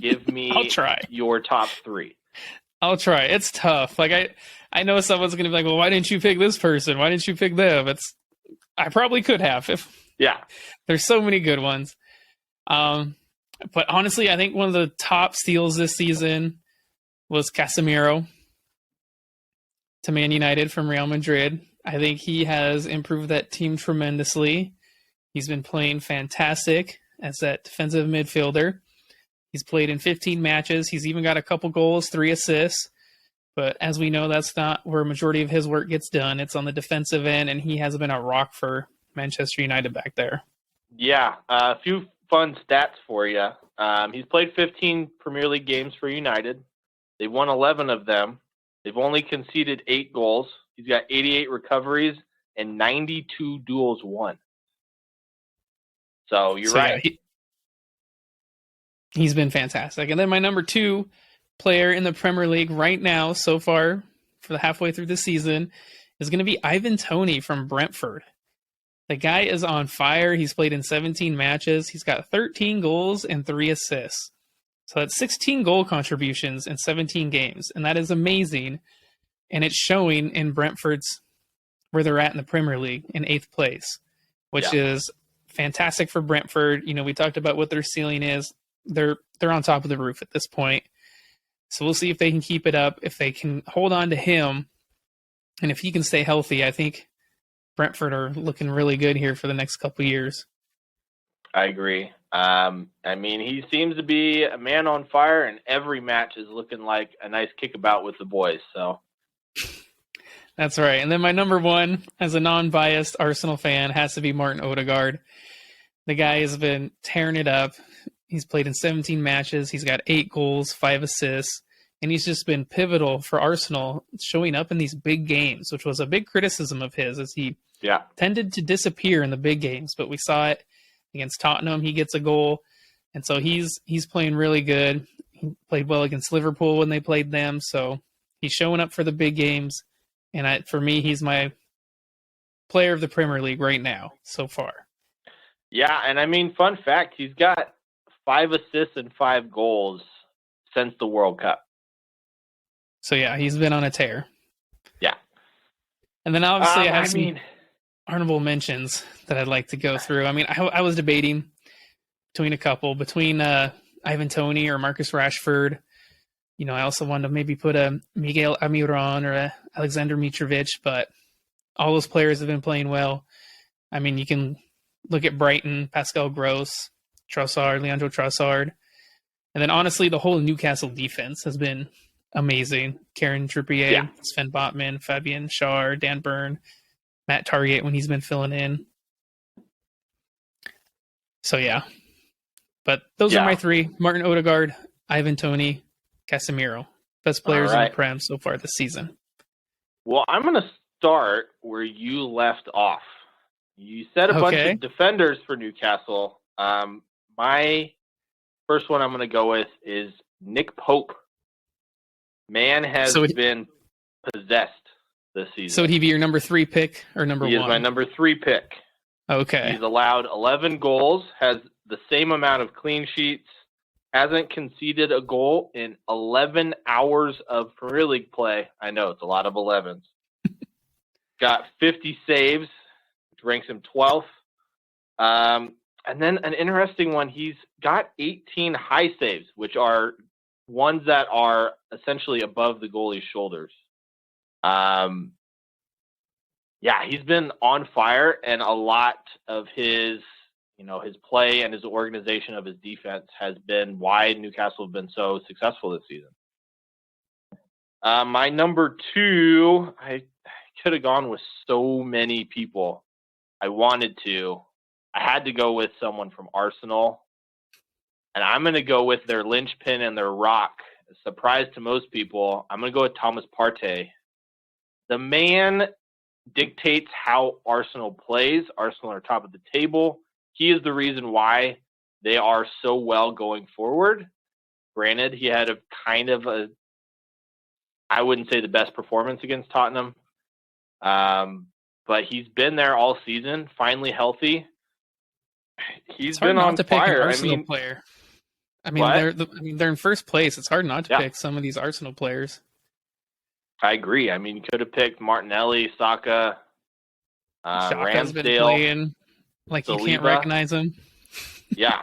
give me I'll try. Your top 3. I'll try. It's tough. Like I know someone's going to be like, well, why didn't you pick this person? Why didn't you pick them? I probably could have. There's so many good ones. But honestly, I think one of the top steals this season was Casemiro to Man United from Real Madrid. I think he has improved that team tremendously. He's been playing fantastic as that defensive midfielder. He's played in 15 matches. He's even got a couple goals, 3 assists. But as we know, that's not where a majority of his work gets done. It's on the defensive end, and he has been a rock for Manchester United back there. Yeah, a few fun stats for you. He's played 15 Premier League games for United. They've won 11 of them. They've only conceded 8 goals. He's got 88 recoveries and 92 duels won. So you're right. Yeah, he's been fantastic. And then my number 2 player in the Premier League right now, so far, for the halfway through the season, is going to be Ivan Toney from Brentford. The guy is on fire. He's played in 17 matches. He's got 13 goals and 3 assists. So that's 16 goal contributions in 17 games. And that is amazing. And it's showing in Brentford's where they're at in the Premier League in 8th place, which is fantastic for Brentford. We talked about what their ceiling is. They're on top of the roof at this point. So we'll see if they can keep it up, if they can hold on to him, and if he can stay healthy. I think Brentford are looking really good here for the next couple of years. I agree. He seems to be a man on fire, and every match is looking like a nice kickabout with the boys. So that's right. And then my number one, as a non-biased Arsenal fan, has to be Martin Odegaard. The guy has been tearing it up. He's played in 17 matches. He's got 8 goals, 5 assists, and he's just been pivotal for Arsenal, showing up in these big games, which was a big criticism of his, as he tended to disappear in the big games. But we saw it against Tottenham. He gets a goal, and so he's playing really good. He played well against Liverpool when they played them, so he's showing up for the big games. And for me, he's my player of the Premier League right now so far. Yeah, and fun fact, he's got 5 assists and 5 goals since the World Cup. So yeah, he's been on a tear. Yeah. And then obviously I have some honorable mentions that I'd like to go through. I was debating between a couple, between Ivan Toney or Marcus Rashford. I also wanted to maybe put a Miguel Almiron or a Alexander Mitrovic, but all those players have been playing well. You can look at Brighton, Pascal Gross, Trossard, Leandro Trossard. And then honestly, the whole Newcastle defense has been amazing. Kieran Trippier, Sven Botman, Fabian Schär, Dan Burn, Matt Target when he's been filling in. So yeah. But those are my 3. Martin Odegaard, Ivan Toney, Casemiro. Best players in the Prem so far this season. Well, I'm going to start where you left off. You said a bunch of defenders for Newcastle. My first one I'm going to go with is Nick Pope. Man has been possessed this season. So would he be your number 3 pick or number 1? He is my number 3 pick. Okay. He's allowed 11 goals, has the same amount of clean sheets, hasn't conceded a goal in 11 hours of Premier League play. I know, it's a lot of 11s. Got 50 saves, which ranks him 12th. And then an interesting one, he's got 18 high saves, which are ones that are essentially above the goalie's shoulders. He's been on fire, and a lot of his play and his organization of his defense has been why Newcastle have been so successful this season. My number 2, I could have gone with so many people. I wanted to. I had to go with someone from Arsenal, and I'm going to go with their linchpin and their rock. A surprise to most people, I'm going to go with Thomas Partey. The man dictates how Arsenal plays. Arsenal are top of the table. He is the reason why they are so well going forward. Granted, he had a kind of I wouldn't say the best performance against Tottenham, but he's been there all season, finally healthy. He's been on fire. Arsenal player. They're in first place. It's hard not to pick some of these Arsenal players. I agree. You could have picked Martinelli, Saka, Xhaka's been Ramsdale, playing like Saliba. You can't recognize him. Yeah.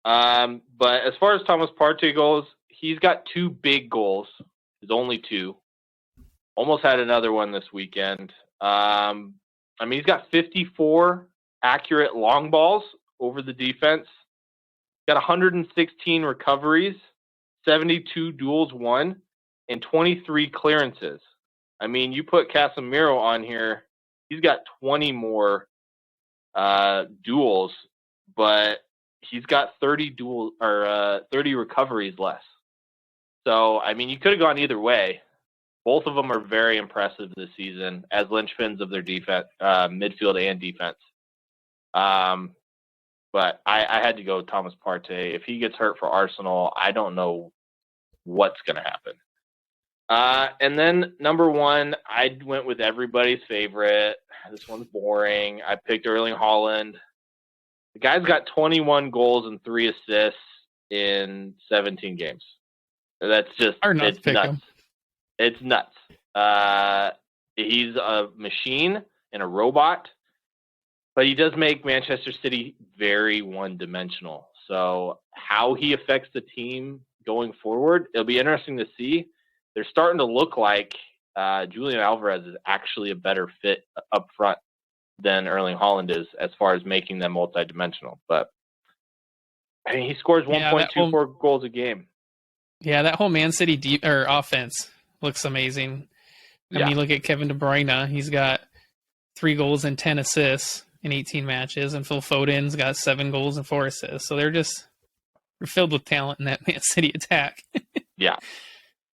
But as far as Thomas Partey goes, he's got 2 big goals. His only 2. Almost had another one this weekend. He's got 54 accurate long balls over the defense. Got 116 recoveries, 72 duels won, and 23 clearances. You put Casemiro on here, he's got 20 more duels, but he's got 30 recoveries less. So, you could have gone either way. Both of them are very impressive this season as linchpins of their defense, midfield and defense. But I had to go with Thomas Partey. If he gets hurt for Arsenal, I don't know what's going to happen. And then number 1, I went with everybody's favorite. This one's boring. I picked Erling Haaland. The guy's got 21 goals and 3 assists in 17 games. That's just it's nuts. It's nuts. He's a machine. and a robot, but he does make Manchester City very one-dimensional. So how he affects the team going forward, it'll be interesting to see. They're starting to look like Julian Alvarez is actually a better fit up front than Erling Haaland is as far as making them multi-dimensional. But I mean, he scores 1.24 goals a game. Yeah, that whole Man City offense looks amazing. I mean, look at Kevin De Bruyne. He's got 3 goals and 10 assists in 18 matches, and Phil Foden's got 7 goals and 4 assists. So they're filled with talent in that Man City attack. Yeah.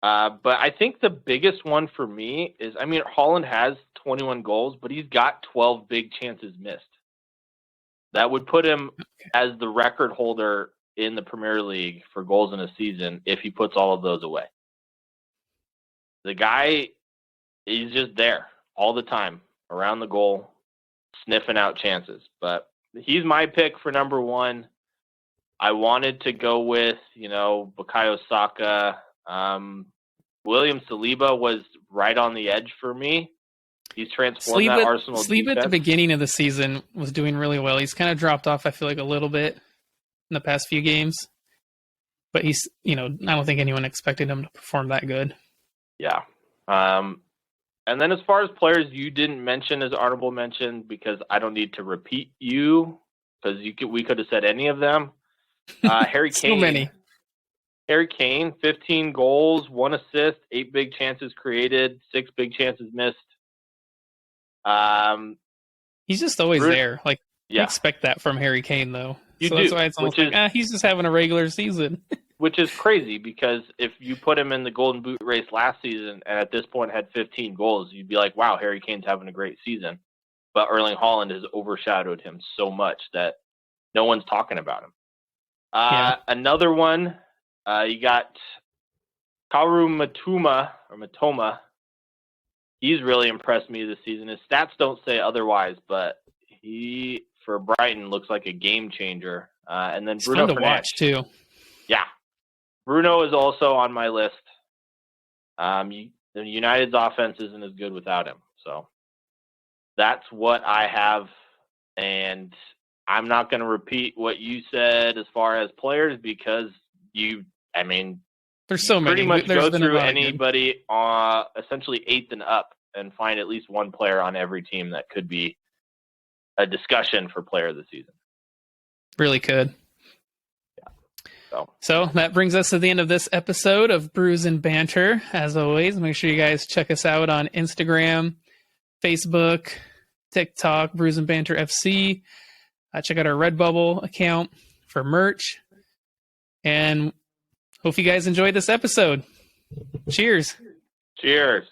But I think the biggest one for me is, I mean, Haaland has 21 goals, but he's got 12 big chances missed. That would put him as the record holder in the Premier League for goals in a season if he puts all of those away. The guy is just there all the time around the goal, sniffing out chances. But he's my pick for number 1. I wanted to go with, Bukayo Saka. William Saliba was right on the edge for me. He's transformed that Arsenal defense. At the beginning of the season was doing really well. He's kind of dropped off, I feel like, a little bit in the past few games. But he's, I don't think anyone expected him to perform that good. Yeah. And then as far as players you didn't mention as honorable mention, because I don't need to repeat you, because we could have said any of them. Harry Kane. So many. Harry Kane, 15 goals, 1 assist, 8 big chances created, 6 big chances missed. He's just always there. Like, you expect that from Harry Kane, though. That's why it's almost he's just having a regular season. Which is crazy, because if you put him in the Golden Boot race last season and at this point had 15 goals, you'd be like, wow, Harry Kane's having a great season. But Erling Haaland has overshadowed him so much that no one's talking about him. Another one, you got Kaoru Matoma. He's really impressed me this season. His stats don't say otherwise, but he, for Brighton, looks like a game changer. And then Bruno fun to watch, too. Yeah. Bruno is also on my list. The United's offense isn't as good without him. So that's what I have. And I'm not going to repeat what you said as far as players, because there's so many. Pretty much go through anybody essentially 8th and up and find at least one player on every team that could be a discussion for player of the season. Really could. Yeah. So that brings us to the end of this episode of Brews and Banter. As always, make sure you guys check us out on Instagram, Facebook, TikTok, Brews and Banter FC. Check out our Redbubble account for merch. And hope you guys enjoyed this episode. Cheers. Cheers.